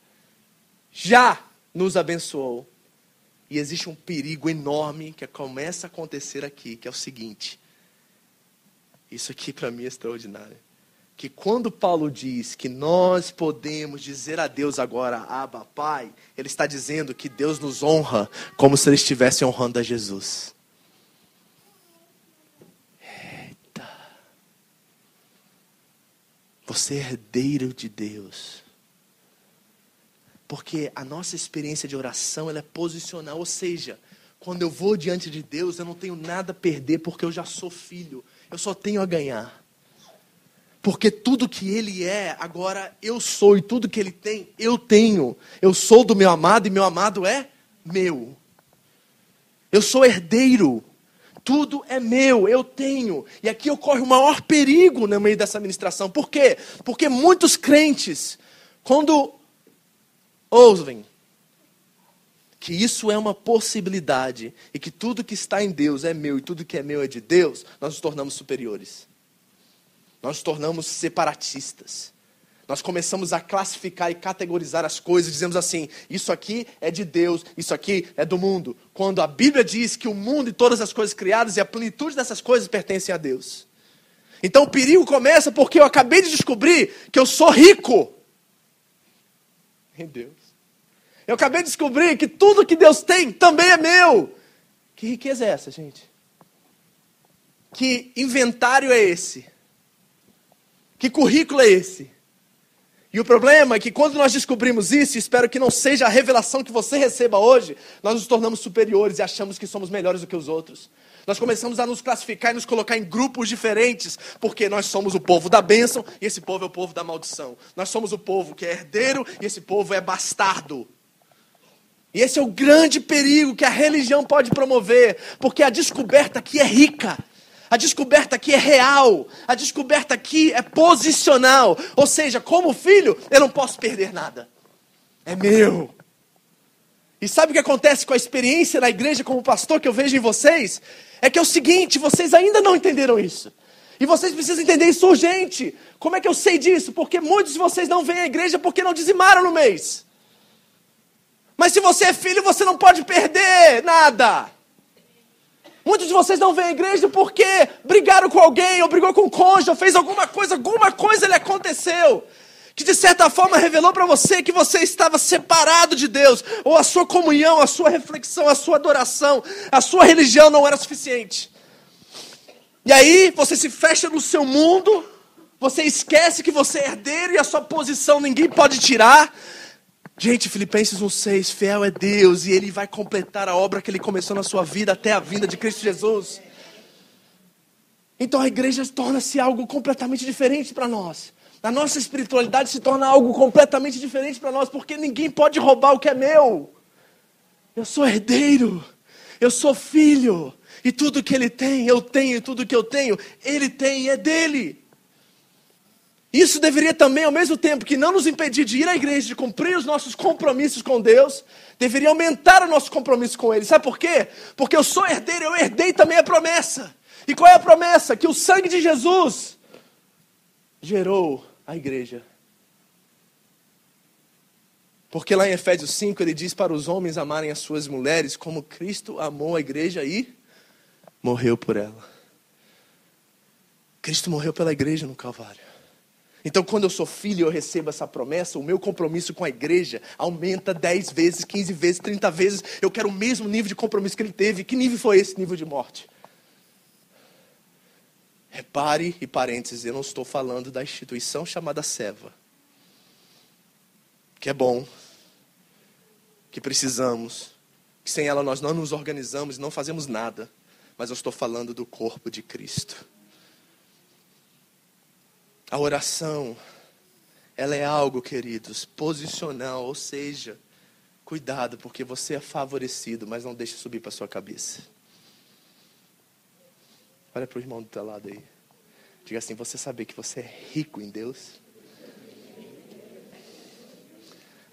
A: Já nos abençoou. E existe um perigo enorme que começa a acontecer aqui, que é o seguinte. Isso aqui para mim é extraordinário. Que quando Paulo diz que nós podemos dizer a Deus agora, Abba, Pai, ele está dizendo que Deus nos honra como se ele estivesse honrando a Jesus. Eita. Você é herdeiro de Deus. Porque a nossa experiência de oração, ela é posicional. Ou seja, quando eu vou diante de Deus, eu não tenho nada a perder, porque eu já sou filho. Eu só tenho a ganhar. Porque tudo que Ele é, agora eu sou. E tudo que Ele tem, eu tenho. Eu sou do meu amado e meu amado é meu. Eu sou herdeiro. Tudo é meu, eu tenho. E aqui ocorre o maior perigo no meio dessa ministração. Por quê? Porque muitos crentes, quando ouvem que isso é uma possibilidade e que tudo que está em Deus é meu e tudo que é meu é de Deus, nós nos tornamos superiores. Nós nos tornamos separatistas. Nós começamos a classificar e categorizar as coisas, dizemos assim, isso aqui é de Deus, isso aqui é do mundo. Quando a Bíblia diz que o mundo e todas as coisas criadas e a plenitude dessas coisas pertencem a Deus. Então o perigo começa porque eu acabei de descobrir que eu sou rico em Deus. Eu acabei de descobrir que tudo que Deus tem também é meu. Que riqueza é essa, gente? Que inventário é esse? Que currículo é esse? E o problema é que quando nós descobrimos isso, e espero que não seja a revelação que você receba hoje, nós nos tornamos superiores e achamos que somos melhores do que os outros. Nós começamos a nos classificar e nos colocar em grupos diferentes, porque nós somos o povo da bênção e esse povo é o povo da maldição. Nós somos o povo que é herdeiro e esse povo é bastardo. E esse é o grande perigo que a religião pode promover, porque a descoberta aqui é rica. A descoberta aqui é real. A descoberta aqui é posicional. Ou seja, como filho, eu não posso perder nada. É meu. E sabe o que acontece com a experiência na igreja como pastor que eu vejo em vocês? É que é o seguinte, vocês ainda não entenderam isso. E vocês precisam entender isso urgente. Como é que eu sei disso? Porque muitos de vocês não vêm à igreja porque não dizimaram no mês. Mas se você é filho, você não pode perder nada. Muitos de vocês não vêm à igreja porque brigaram com alguém, ou brigou com o cônjuge, ou fez alguma coisa lhe aconteceu. Que de certa forma revelou para você que você estava separado de Deus. Ou a sua comunhão, a sua reflexão, a sua adoração, a sua religião não era suficiente. E aí você se fecha no seu mundo, você esquece que você é herdeiro e a sua posição ninguém pode tirar. Gente, Filipenses 1:6, fiel é Deus e Ele vai completar a obra que Ele começou na sua vida até a vinda de Cristo Jesus. Então a igreja torna-se algo completamente diferente para nós. A nossa espiritualidade se torna algo completamente diferente para nós, porque ninguém pode roubar o que é meu. Eu sou herdeiro, eu sou filho, e tudo que Ele tem, eu tenho, e tudo que eu tenho, Ele tem e é dele. Isso deveria também, ao mesmo tempo que não nos impedir de ir à igreja, de cumprir os nossos compromissos com Deus, deveria aumentar o nosso compromisso com Ele. Sabe por quê? Porque eu sou herdeiro, eu herdei também a promessa. E qual é a promessa? Que o sangue de Jesus gerou a igreja. Porque lá em Efésios 5 ele diz para os homens amarem as suas mulheres como Cristo amou a igreja e morreu por ela. Cristo morreu pela igreja no Calvário. Então, quando eu sou filho e eu recebo essa promessa, o meu compromisso com a igreja aumenta 10 vezes, 15 vezes, 30 vezes. Eu quero o mesmo nível de compromisso que ele teve. Que nível foi esse nível de morte? Repare, e parênteses, eu não estou falando da instituição chamada Seva, que é bom, que precisamos, que sem ela nós não nos organizamos e não fazemos nada. Mas eu estou falando do corpo de Cristo. A oração, ela é algo, queridos, posicional, ou seja, cuidado, porque você é favorecido, mas não deixe subir para sua cabeça. Olha para o irmão do teu lado aí. Diga assim, você sabe que você é rico em Deus?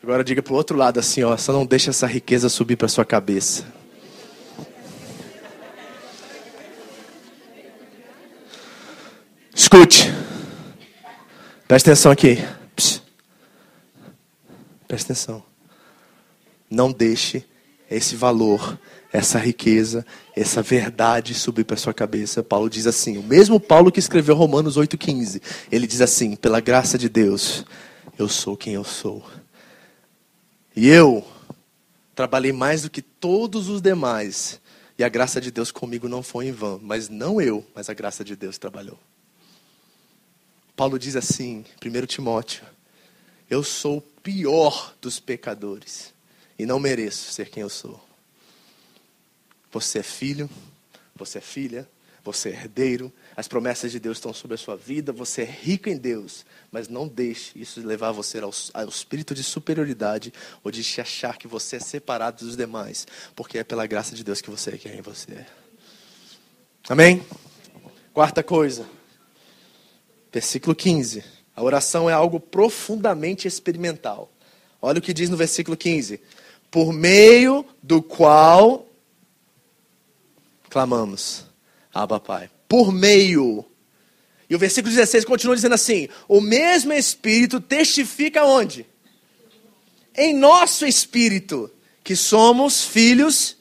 A: Agora diga para o outro lado assim, ó, só não deixe essa riqueza subir para sua cabeça. Escute. Presta atenção aqui. Psst. Presta atenção. Não deixe esse valor, essa riqueza, essa verdade subir para sua cabeça. Paulo diz assim, o mesmo Paulo que escreveu Romanos 8,15. Ele diz assim, pela graça de Deus, eu sou quem eu sou. E eu trabalhei mais do que todos os demais. E a graça de Deus comigo não foi em vão. Mas não eu, mas a graça de Deus trabalhou. Paulo diz assim, 1 Timóteo, eu sou o pior dos pecadores e não mereço ser quem eu sou. Você é filho, você é filha, você é herdeiro, as promessas de Deus estão sobre a sua vida, você é rico em Deus, mas não deixe isso levar você ao espírito de superioridade ou de se achar que você é separado dos demais, porque é pela graça de Deus que você é quem você é. Amém? Quarta coisa. Versículo 15. A oração é algo profundamente experimental. Olha o que diz no versículo 15. Por meio do qual clamamos, Abba Pai. Por meio. E o versículo 16 continua dizendo assim. O mesmo Espírito testifica onde? Em nosso espírito, que somos filhos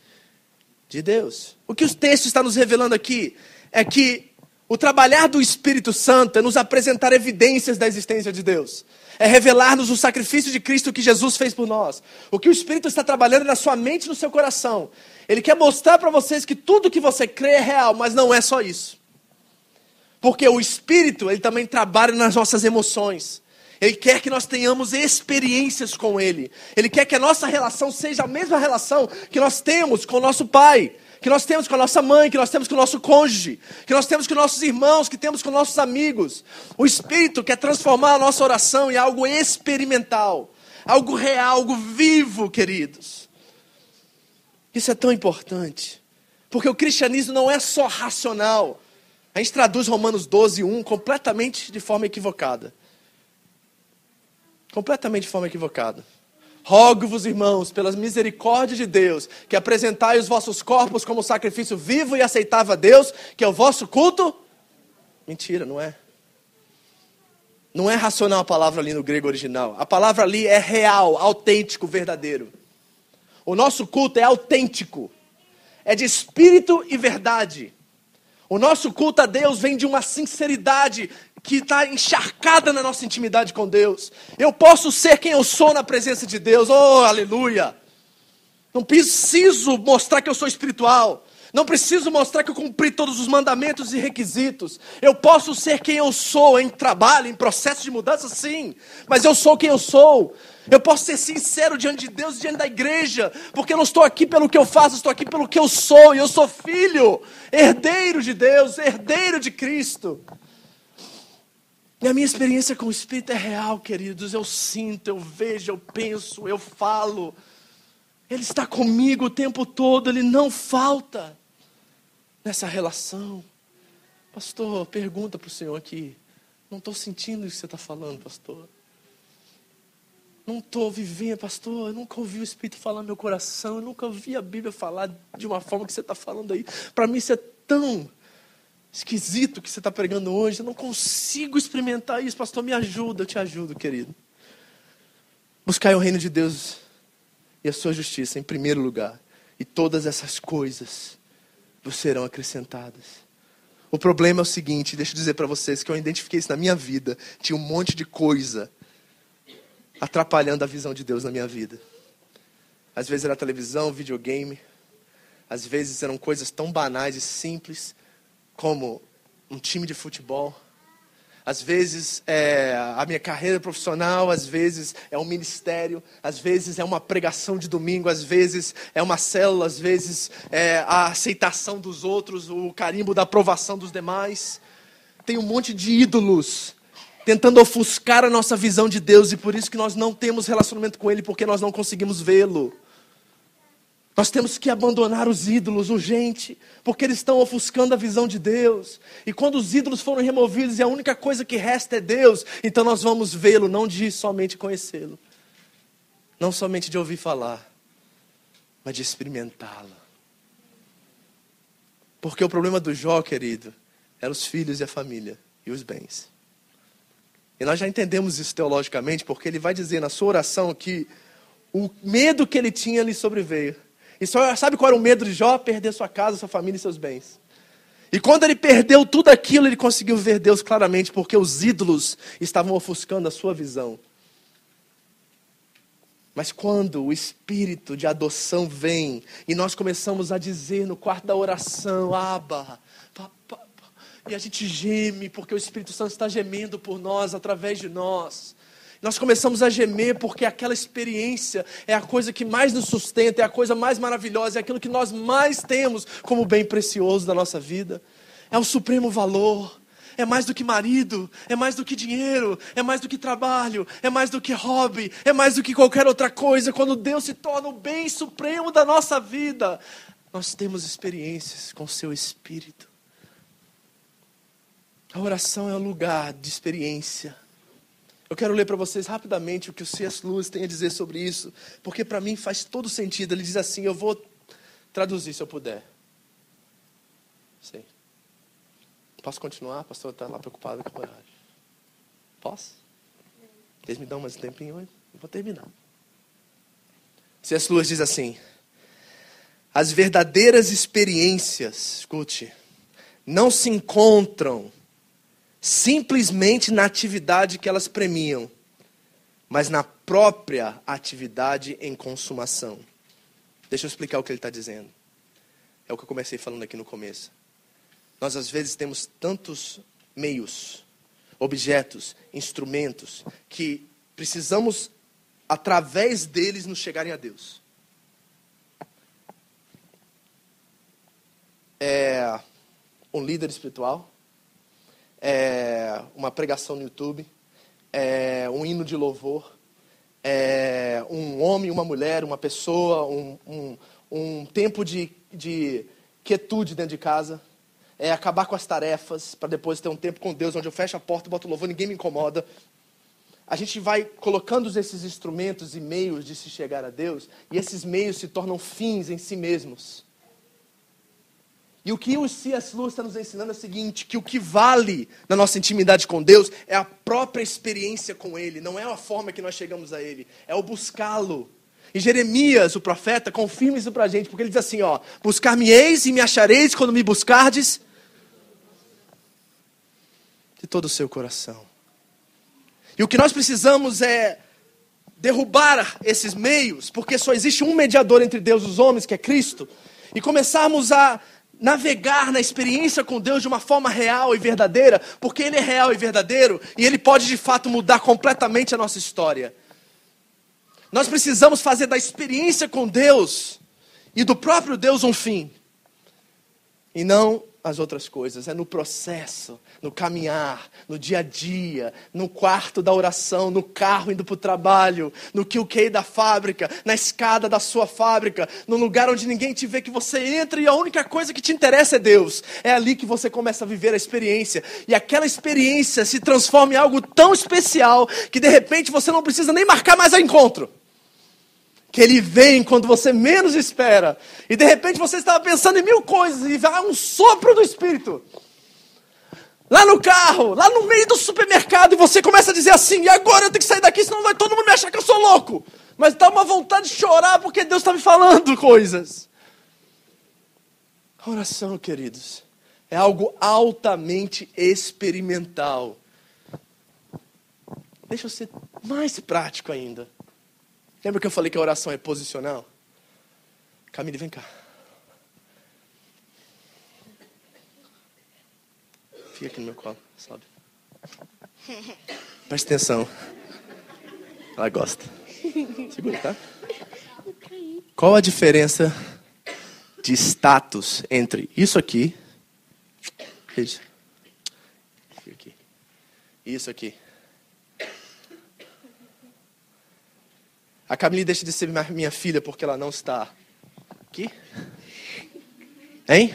A: de Deus. O que o texto está nos revelando aqui é que o trabalhar do Espírito Santo é nos apresentar evidências da existência de Deus. É revelar-nos o sacrifício de Cristo que Jesus fez por nós. O que o Espírito está trabalhando na sua mente e no seu coração. Ele quer mostrar para vocês que tudo que você crê é real, mas não é só isso. Porque o Espírito, ele também trabalha nas nossas emoções. Ele quer que nós tenhamos experiências com Ele. Ele quer que a nossa relação seja a mesma relação que nós temos com o nosso Pai. Que nós temos com a nossa mãe, que nós temos com o nosso cônjuge, que nós temos com nossos irmãos, que temos com nossos amigos. O Espírito quer transformar a nossa oração em algo experimental, algo real, algo vivo, queridos. Isso é tão importante, porque o cristianismo não é só racional. A gente traduz Romanos 12:1 completamente de forma equivocada. Completamente de forma equivocada. Rogo-vos, irmãos, pelas misericórdias de Deus, que apresentai os vossos corpos como sacrifício vivo e aceitável a Deus, que é o vosso culto. Mentira, não é. Não é racional a palavra ali no grego original. A palavra ali é real, autêntico, verdadeiro. O nosso culto é autêntico. É de espírito e verdade. O nosso culto a Deus vem de uma sinceridade que está encharcada na nossa intimidade com Deus. Eu posso ser quem eu sou na presença de Deus. Oh, aleluia! Não preciso mostrar que eu sou espiritual. Não preciso mostrar que eu cumpri todos os mandamentos e requisitos. Eu posso ser quem eu sou em trabalho, em processo de mudança, sim. Mas eu sou quem eu sou. Eu posso ser sincero diante de Deus, diante da igreja. Porque eu não estou aqui pelo que eu faço, estou aqui pelo que eu sou. E eu sou filho, herdeiro de Deus, herdeiro de Cristo. E a minha experiência com o Espírito é real, queridos. Eu sinto, eu vejo, eu penso, eu falo. Ele está comigo o tempo todo, Ele não falta nessa relação. Pastor, pergunta para o Senhor aqui. Não estou sentindo o que você está falando, pastor. Não estou vivendo, pastor. Eu nunca ouvi o Espírito falar no meu coração. Eu nunca ouvi a Bíblia falar de uma forma que você está falando aí. Para mim isso é tão esquisito o que você está pregando hoje. Eu não consigo experimentar isso. Pastor, me ajuda. Eu te ajudo, querido. Buscai o reino de Deus e a sua justiça em primeiro lugar. E todas essas coisas vos serão acrescentadas. O problema é o seguinte, deixa eu dizer para vocês que eu identifiquei isso na minha vida. Tinha um monte de coisa atrapalhando a visão de Deus na minha vida. Às vezes era televisão, videogame. Às vezes eram coisas tão banais e simples como um time de futebol. Às vezes é a minha carreira profissional, às vezes é um ministério, às vezes é uma pregação de domingo, às vezes é uma célula, às vezes é a aceitação dos outros, o carimbo da aprovação dos demais. Tem um monte de ídolos tentando ofuscar a nossa visão de Deus, e por isso que nós não temos relacionamento com Ele, porque nós não conseguimos vê-lo. Nós temos que abandonar os ídolos urgente, porque eles estão ofuscando a visão de Deus. E quando os ídolos foram removidos e a única coisa que resta é Deus, então nós vamos vê-lo, não de somente conhecê-lo, não somente de ouvir falar, mas de experimentá-lo. Porque o problema do Jó, querido, eram os filhos e a família e os bens. E nós já entendemos isso teologicamente, porque ele vai dizer na sua oração que o medo que ele tinha lhe sobreveio. E só, sabe qual era o medo de Jó? Perder sua casa, sua família e seus bens. E quando ele perdeu tudo aquilo, ele conseguiu ver Deus claramente, porque os ídolos estavam ofuscando a sua visão. Mas quando o espírito de adoção vem, e nós começamos a dizer no quarto da oração, Abba, Papá, e a gente geme, porque o Espírito Santo está gemendo por nós, através de nós. Nós começamos a gemer porque aquela experiência é a coisa que mais nos sustenta, é a coisa mais maravilhosa, é aquilo que nós mais temos como bem precioso da nossa vida. É o supremo valor, é mais do que marido, é mais do que dinheiro, é mais do que trabalho, é mais do que hobby, é mais do que qualquer outra coisa. Quando Deus se torna o bem supremo da nossa vida, nós temos experiências com o seu Espírito. A oração é um lugar de experiência. Eu quero ler para vocês rapidamente o que o C.S. Lewis tem a dizer sobre isso, porque para mim faz todo sentido. Ele diz assim, eu vou traduzir se eu puder. Sei. Posso continuar? O pastor está lá preocupado com o horário. Posso? Eles me dão mais um tempinho hoje? Eu vou terminar. C.S. Lewis diz assim, as verdadeiras experiências, escute, não se encontram simplesmente na atividade que elas premiam, mas na própria atividade em consumação. Deixa eu explicar o que ele está dizendo. É o que eu comecei falando aqui no começo. Nós às vezes temos tantos meios, objetos, instrumentos, que precisamos, através deles, nos chegarem a Deus. É um líder espiritual, uma pregação no YouTube, um hino de louvor, um homem, uma mulher, uma pessoa, um tempo de quietude dentro de casa, acabar com as tarefas, para depois ter um tempo com Deus, onde eu fecho a porta, boto o louvor, ninguém me incomoda. A gente vai colocando esses instrumentos e meios de se chegar a Deus, e esses meios se tornam fins em si mesmos. E o que o C.S. Lewis está nos ensinando é o seguinte, que o que vale na nossa intimidade com Deus é a própria experiência com Ele, não é a forma que nós chegamos a Ele, é o buscá-lo. E Jeremias, o profeta, confirma isso para a gente, porque ele diz assim, buscar-me-eis e me achareis quando me buscardes de todo o seu coração. E o que nós precisamos é derrubar esses meios, porque só existe um mediador entre Deus e os homens, que é Cristo, e começarmos a navegar na experiência com Deus de uma forma real e verdadeira, porque Ele é real e verdadeiro, e Ele pode de fato mudar completamente a nossa história. Nós precisamos fazer da experiência com Deus e do próprio Deus um fim, e não as outras coisas. É no processo, no caminhar, no dia a dia, no quarto da oração, no carro indo para o trabalho, no QK da fábrica, na escada da sua fábrica, no lugar onde ninguém te vê, que você entra e a única coisa que te interessa é Deus. É ali que você começa a viver a experiência, e aquela experiência se transforma em algo tão especial que de repente você não precisa nem marcar mais o encontro. Que Ele vem quando você menos espera. E de repente você estava pensando em 1000 coisas e vai um sopro do Espírito. Lá no carro, lá no meio do supermercado, e você começa a dizer assim, e agora eu tenho que sair daqui, senão vai todo mundo me achar que eu sou louco. Mas dá uma vontade de chorar porque Deus está me falando coisas. A oração, queridos, É algo altamente experimental. Deixa eu ser mais prático ainda. Lembra que eu falei que a oração é posicional? Camille, vem cá. Fica aqui no meu colo, sobe. Presta atenção. Ela gosta. Segura, tá? Qual a diferença de status entre isso aqui, isso aqui, isso aqui? A Camille deixa de ser minha filha porque ela não está aqui? Hein?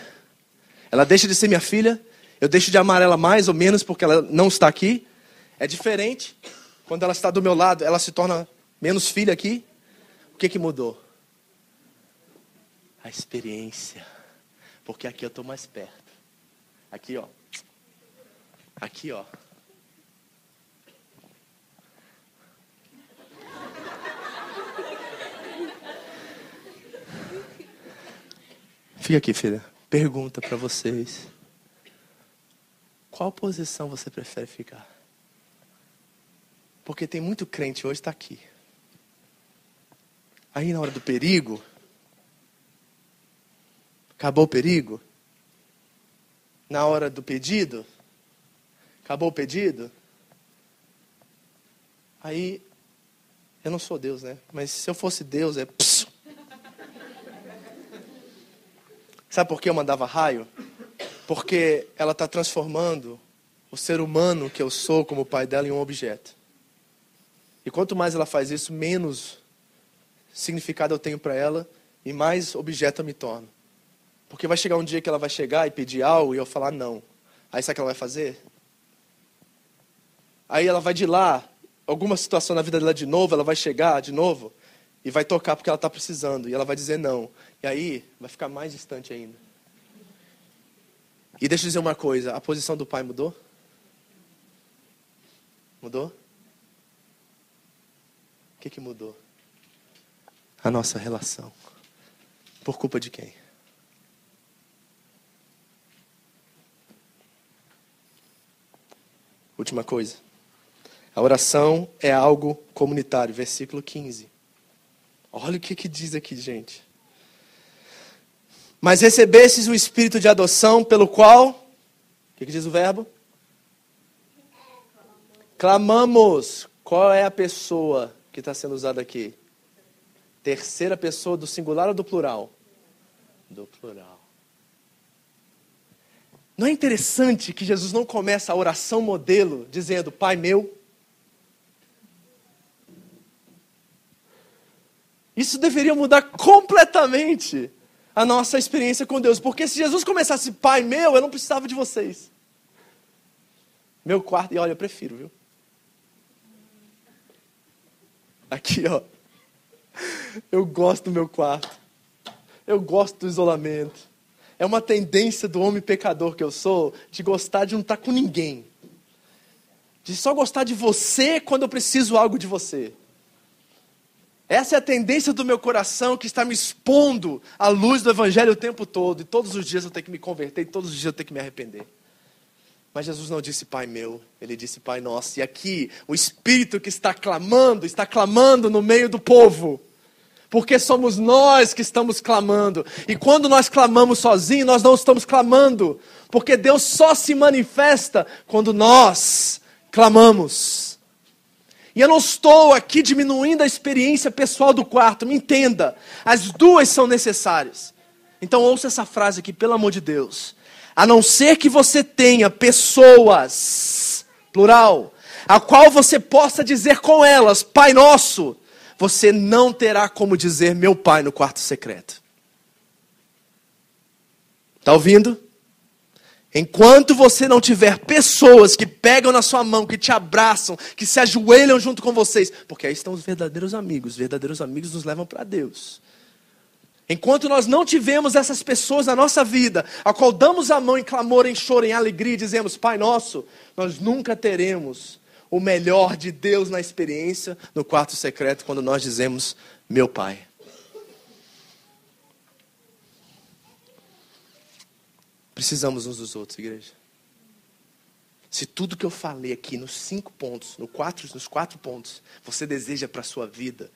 A: Ela deixa de ser minha filha? Eu deixo de amar ela mais ou menos porque ela não está aqui? É diferente. Quando ela está do meu lado, ela se torna menos filha aqui? O que mudou? A experiência. Porque aqui eu estou mais perto. Aqui, ó. Aqui, ó. Fica aqui, filha. Pergunta para vocês. Qual posição você prefere ficar? Porque tem muito crente hoje, está aqui. Aí na hora do perigo, acabou o perigo? Na hora do pedido, acabou o pedido? Aí, eu não sou Deus, né? Mas se eu fosse Deus, é... Psiu. Sabe por que eu mandava raio? Porque ela está transformando o ser humano que eu sou como pai dela em um objeto. E quanto mais ela faz isso, menos significado eu tenho para ela e mais objeto eu me torno. Porque vai chegar um dia que ela vai chegar e pedir algo e eu falar não. Aí sabe o que ela vai fazer? Aí ela vai de lá, alguma situação na vida dela de novo, ela vai chegar de novo e vai tocar porque ela está precisando. E ela vai dizer não. E aí vai ficar mais distante ainda. E deixa eu dizer uma coisa, a posição do pai mudou? Mudou? O que mudou? A nossa relação. Por culpa de quem? Última coisa. A oração é algo comunitário. Versículo 15. Olha o que diz aqui, gente. Mas recebestes o Espírito de adoção, pelo qual... O que diz o verbo? Clamamos. Qual é a pessoa que está sendo usada aqui? Terceira pessoa do singular ou do plural? Do plural. Não é interessante que Jesus não começa a oração modelo dizendo, Pai meu? Isso deveria mudar completamente a nossa experiência com Deus. Porque se Jesus começasse, Pai meu, eu não precisava de vocês. Meu quarto, e olha, eu prefiro, viu? Aqui, ó. Eu gosto do meu quarto. Eu gosto do isolamento. É uma tendência do homem pecador que eu sou, de gostar de não estar com ninguém. De só gostar de você quando eu preciso algo de você. Essa é a tendência do meu coração que está me expondo à luz do Evangelho o tempo todo. E todos os dias eu tenho que me converter, e todos os dias eu tenho que me arrepender. Mas Jesus não disse Pai meu, Ele disse Pai nosso. E aqui, o Espírito que está clamando no meio do povo. Porque somos nós que estamos clamando. E quando nós clamamos sozinhos, nós não estamos clamando. Porque Deus só se manifesta quando nós clamamos. E eu não estou aqui diminuindo a experiência pessoal do quarto. Me entenda, as duas são necessárias. Então ouça essa frase aqui, pelo amor de Deus. A não ser que você tenha pessoas, plural, a qual você possa dizer com elas, Pai Nosso, você não terá como dizer meu Pai no quarto secreto. Está ouvindo? Enquanto você não tiver pessoas que pegam na sua mão, que te abraçam, que se ajoelham junto com vocês, porque aí estão os verdadeiros amigos nos levam para Deus. Enquanto nós não tivemos essas pessoas na nossa vida, a qual damos a mão em clamor, em choro, em alegria, e dizemos, Pai Nosso, nós nunca teremos o melhor de Deus na experiência no quarto secreto, quando nós dizemos, meu Pai. Precisamos uns dos outros, igreja. Se tudo que eu falei aqui nos 5 pontos, nos 4 pontos, você deseja para a sua vida,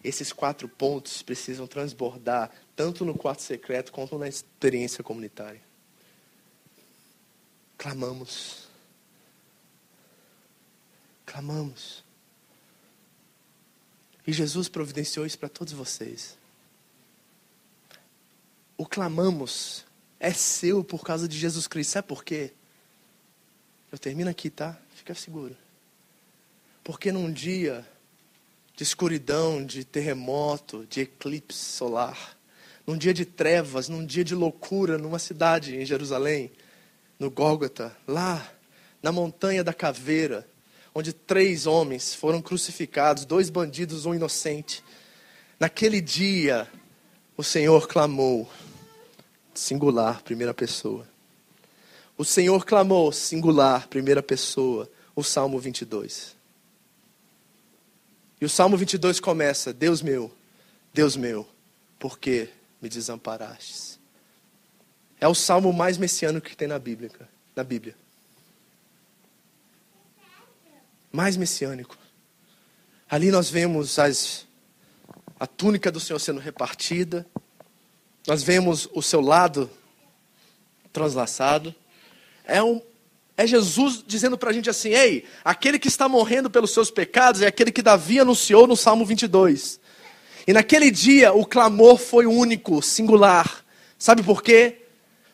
A: esses 4 pontos precisam transbordar tanto no quarto secreto quanto na experiência comunitária. Clamamos. Clamamos. E Jesus providenciou isso para todos vocês. O clamamos é seu por causa de Jesus Cristo. Sabe por quê? Eu termino aqui, tá? Fica seguro. Porque num dia de escuridão, de terremoto, de eclipse solar, num dia de trevas, num dia de loucura, numa cidade em Jerusalém, no Gólgota, lá na montanha da caveira, onde 3 homens foram crucificados, 2 bandidos, 1 inocente. Naquele dia, o Senhor clamou, singular, primeira pessoa. O Senhor clamou, singular, primeira pessoa, o Salmo 22. E o Salmo 22 começa: Deus meu, por que me desamparastes? É o salmo mais messiânico que tem na Bíblia. Mais messiânico. Ali nós vemos a túnica do Senhor sendo repartida. Nós vemos o seu lado translaçado. É Jesus dizendo para a gente assim: ei, aquele que está morrendo pelos seus pecados é aquele que Davi anunciou no Salmo 22. E naquele dia o clamor foi único, singular. Sabe por quê?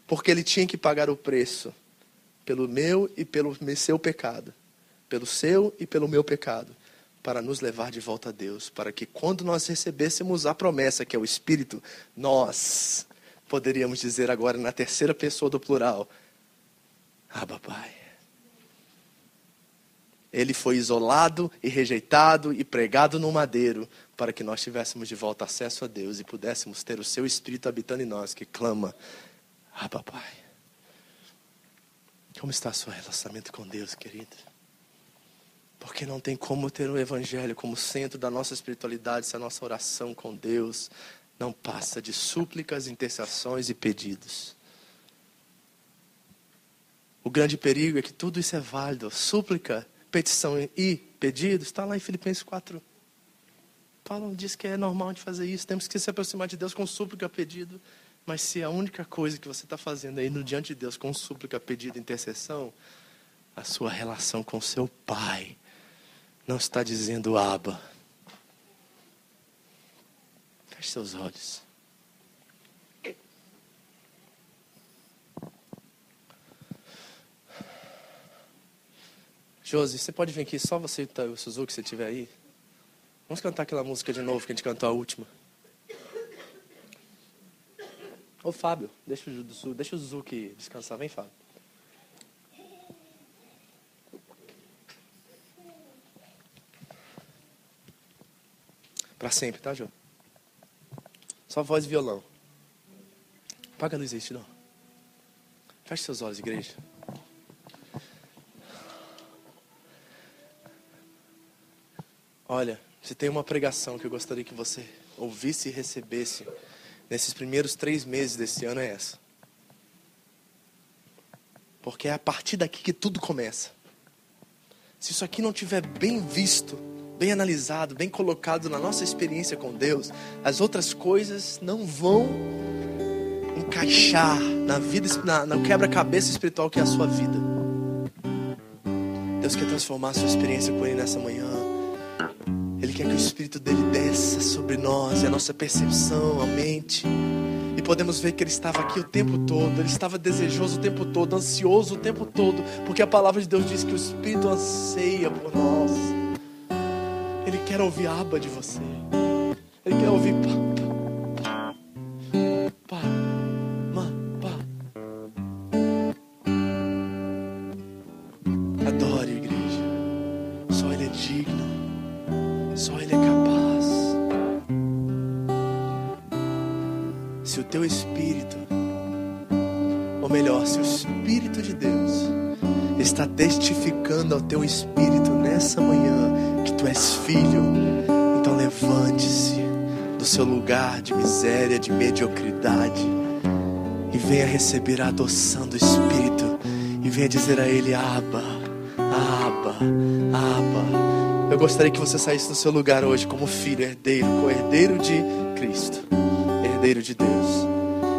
A: Porque ele tinha que pagar o preço pelo meu e pelo seu pecado. Pelo seu e pelo meu pecado. Para nos levar de volta a Deus. Para que quando nós recebêssemos a promessa, que é o Espírito, nós poderíamos dizer agora na terceira pessoa do plural: Abba, Pai. Ele foi isolado e rejeitado e pregado no madeiro para que nós tivéssemos de volta acesso a Deus e pudéssemos ter o seu Espírito habitando em nós, que clama: Abba, Pai. Como está o seu relacionamento com Deus, querido? Porque não tem como ter o Evangelho como centro da nossa espiritualidade se a nossa oração com Deus não passa de súplicas, intercessões e pedidos. O grande perigo é que tudo isso é válido. Súplica, petição e pedido está lá em Filipenses 4. Paulo diz que é normal de fazer isso. Temos que se aproximar de Deus com súplica, pedido. Mas se a única coisa que você está fazendo aí no diante de Deus com súplica, pedido e intercessão, a sua relação com seu Pai não está dizendo Abba. Feche seus olhos. Josi, você pode vir aqui, só você e o Suzuki, se estiver aí. Vamos cantar aquela música de novo que a gente cantou a última. Ô Fábio, deixa o Suzuki descansar. Vem, Fábio. Pra sempre, tá, Jô? Só voz e violão. Apaga a luz aí, Tidão. Feche seus olhos, igreja. Olha, se tem uma pregação que eu gostaria que você ouvisse e recebesse nesses primeiros 3 meses desse ano, é essa. Porque é a partir daqui que tudo começa. Se isso aqui não tiver bem visto, bem analisado, bem colocado na nossa experiência com Deus, as outras coisas não vão encaixar na vida, no quebra-cabeça espiritual que é a sua vida. Deus quer transformar a sua experiência com Ele nessa manhã. Ele quer que o Espírito dele desça sobre nós, e a nossa percepção, a mente. E podemos ver que ele estava aqui o tempo todo, ele estava desejoso o tempo todo, ansioso o tempo todo, porque a palavra de Deus diz que o Espírito anseia por nós. Ele quer ouvir Abba de você. Ele quer ouvir pá. Adore, igreja. Só Ele é digno. Só Ele é capaz. Se o teu Espírito, ou melhor, se o Espírito de Deus está testificando ao teu Espírito nessa manhã que tu és filho, então levante-se do seu lugar de miséria, de mediocridade e venha receber a adoção do Espírito e venha dizer a Ele: Abba, Abba, Abba. Eu gostaria que você saísse do seu lugar hoje como filho, herdeiro, co-herdeiro de Cristo, herdeiro de Deus,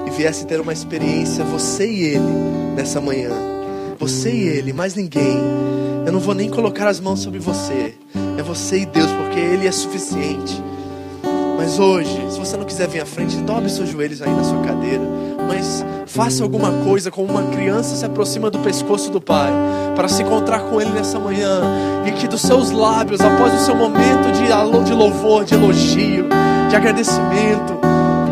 A: e viesse ter uma experiência, você e Ele, nessa manhã. Você e Ele, mais ninguém. Eu não vou nem colocar as mãos sobre você. É você e Deus, porque Ele é suficiente. Mas hoje, se você não quiser vir à frente, dobre seus joelhos aí na sua cadeira. Mas faça alguma coisa, como uma criança se aproxima do pescoço do pai, para se encontrar com Ele nessa manhã. E que dos seus lábios, após o seu momento de louvor, de elogio, de agradecimento,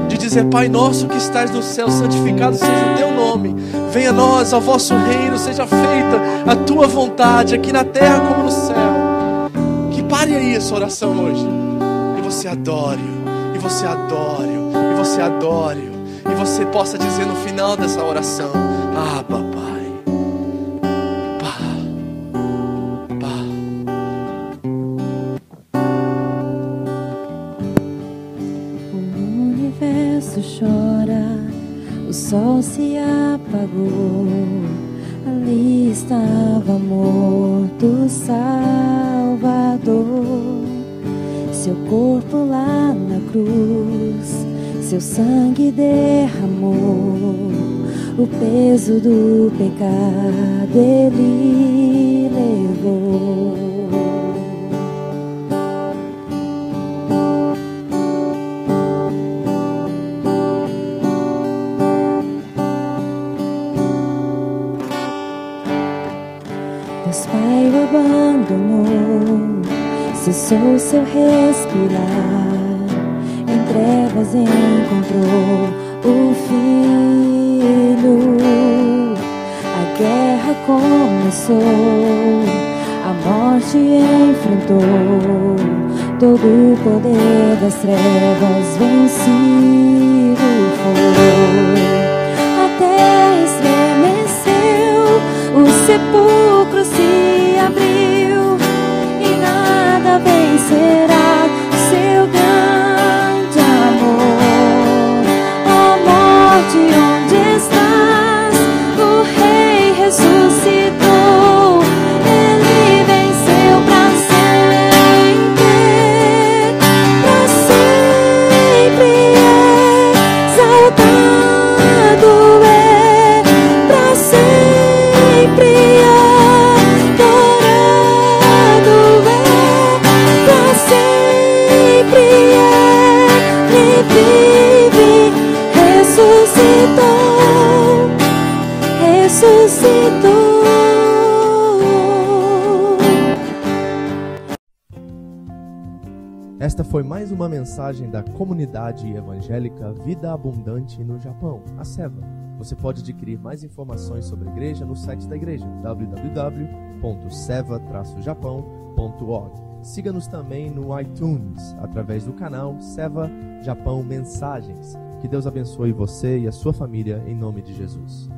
A: de dizer: Pai nosso que estás no céu, santificado seja o teu nome. Venha a nós, ao vosso reino, seja feita a tua vontade, aqui na terra como no céu. Que pare aí essa oração hoje. E você adore, e você adore, e você adore. E você possa dizer no final dessa oração: Abba, Pai. Pá, pá.
D: O universo chora, o sol se apagou. Ali estava morto o Salvador. Seu corpo lá na cruz, seu sangue derramou. O peso do pecado Ele levou. Deus Pai o abandonou, cessou seu respirar. Em trevas encontrou o Filho. A guerra começou, a morte enfrentou. Todo o poder das trevas vencido foi. A terra estremeceu, o sepulcro se abriu e nada vencerá o seu grande amor. Ó morte, onde estás? O Rei ressuscitou, Ele venceu pra sempre é exaltado, pra sempre adorado, pra sempre Ele vive, ressuscitou, ressuscitou.
E: Esta foi mais uma mensagem da comunidade evangélica Vida Abundante no Japão, a SEVA. Você pode adquirir mais informações sobre a igreja no site da igreja, www.seva-japão.org. Siga-nos também no iTunes, através do canal SEVA Japão Mensagens. Que Deus abençoe você e a sua família, em nome de Jesus.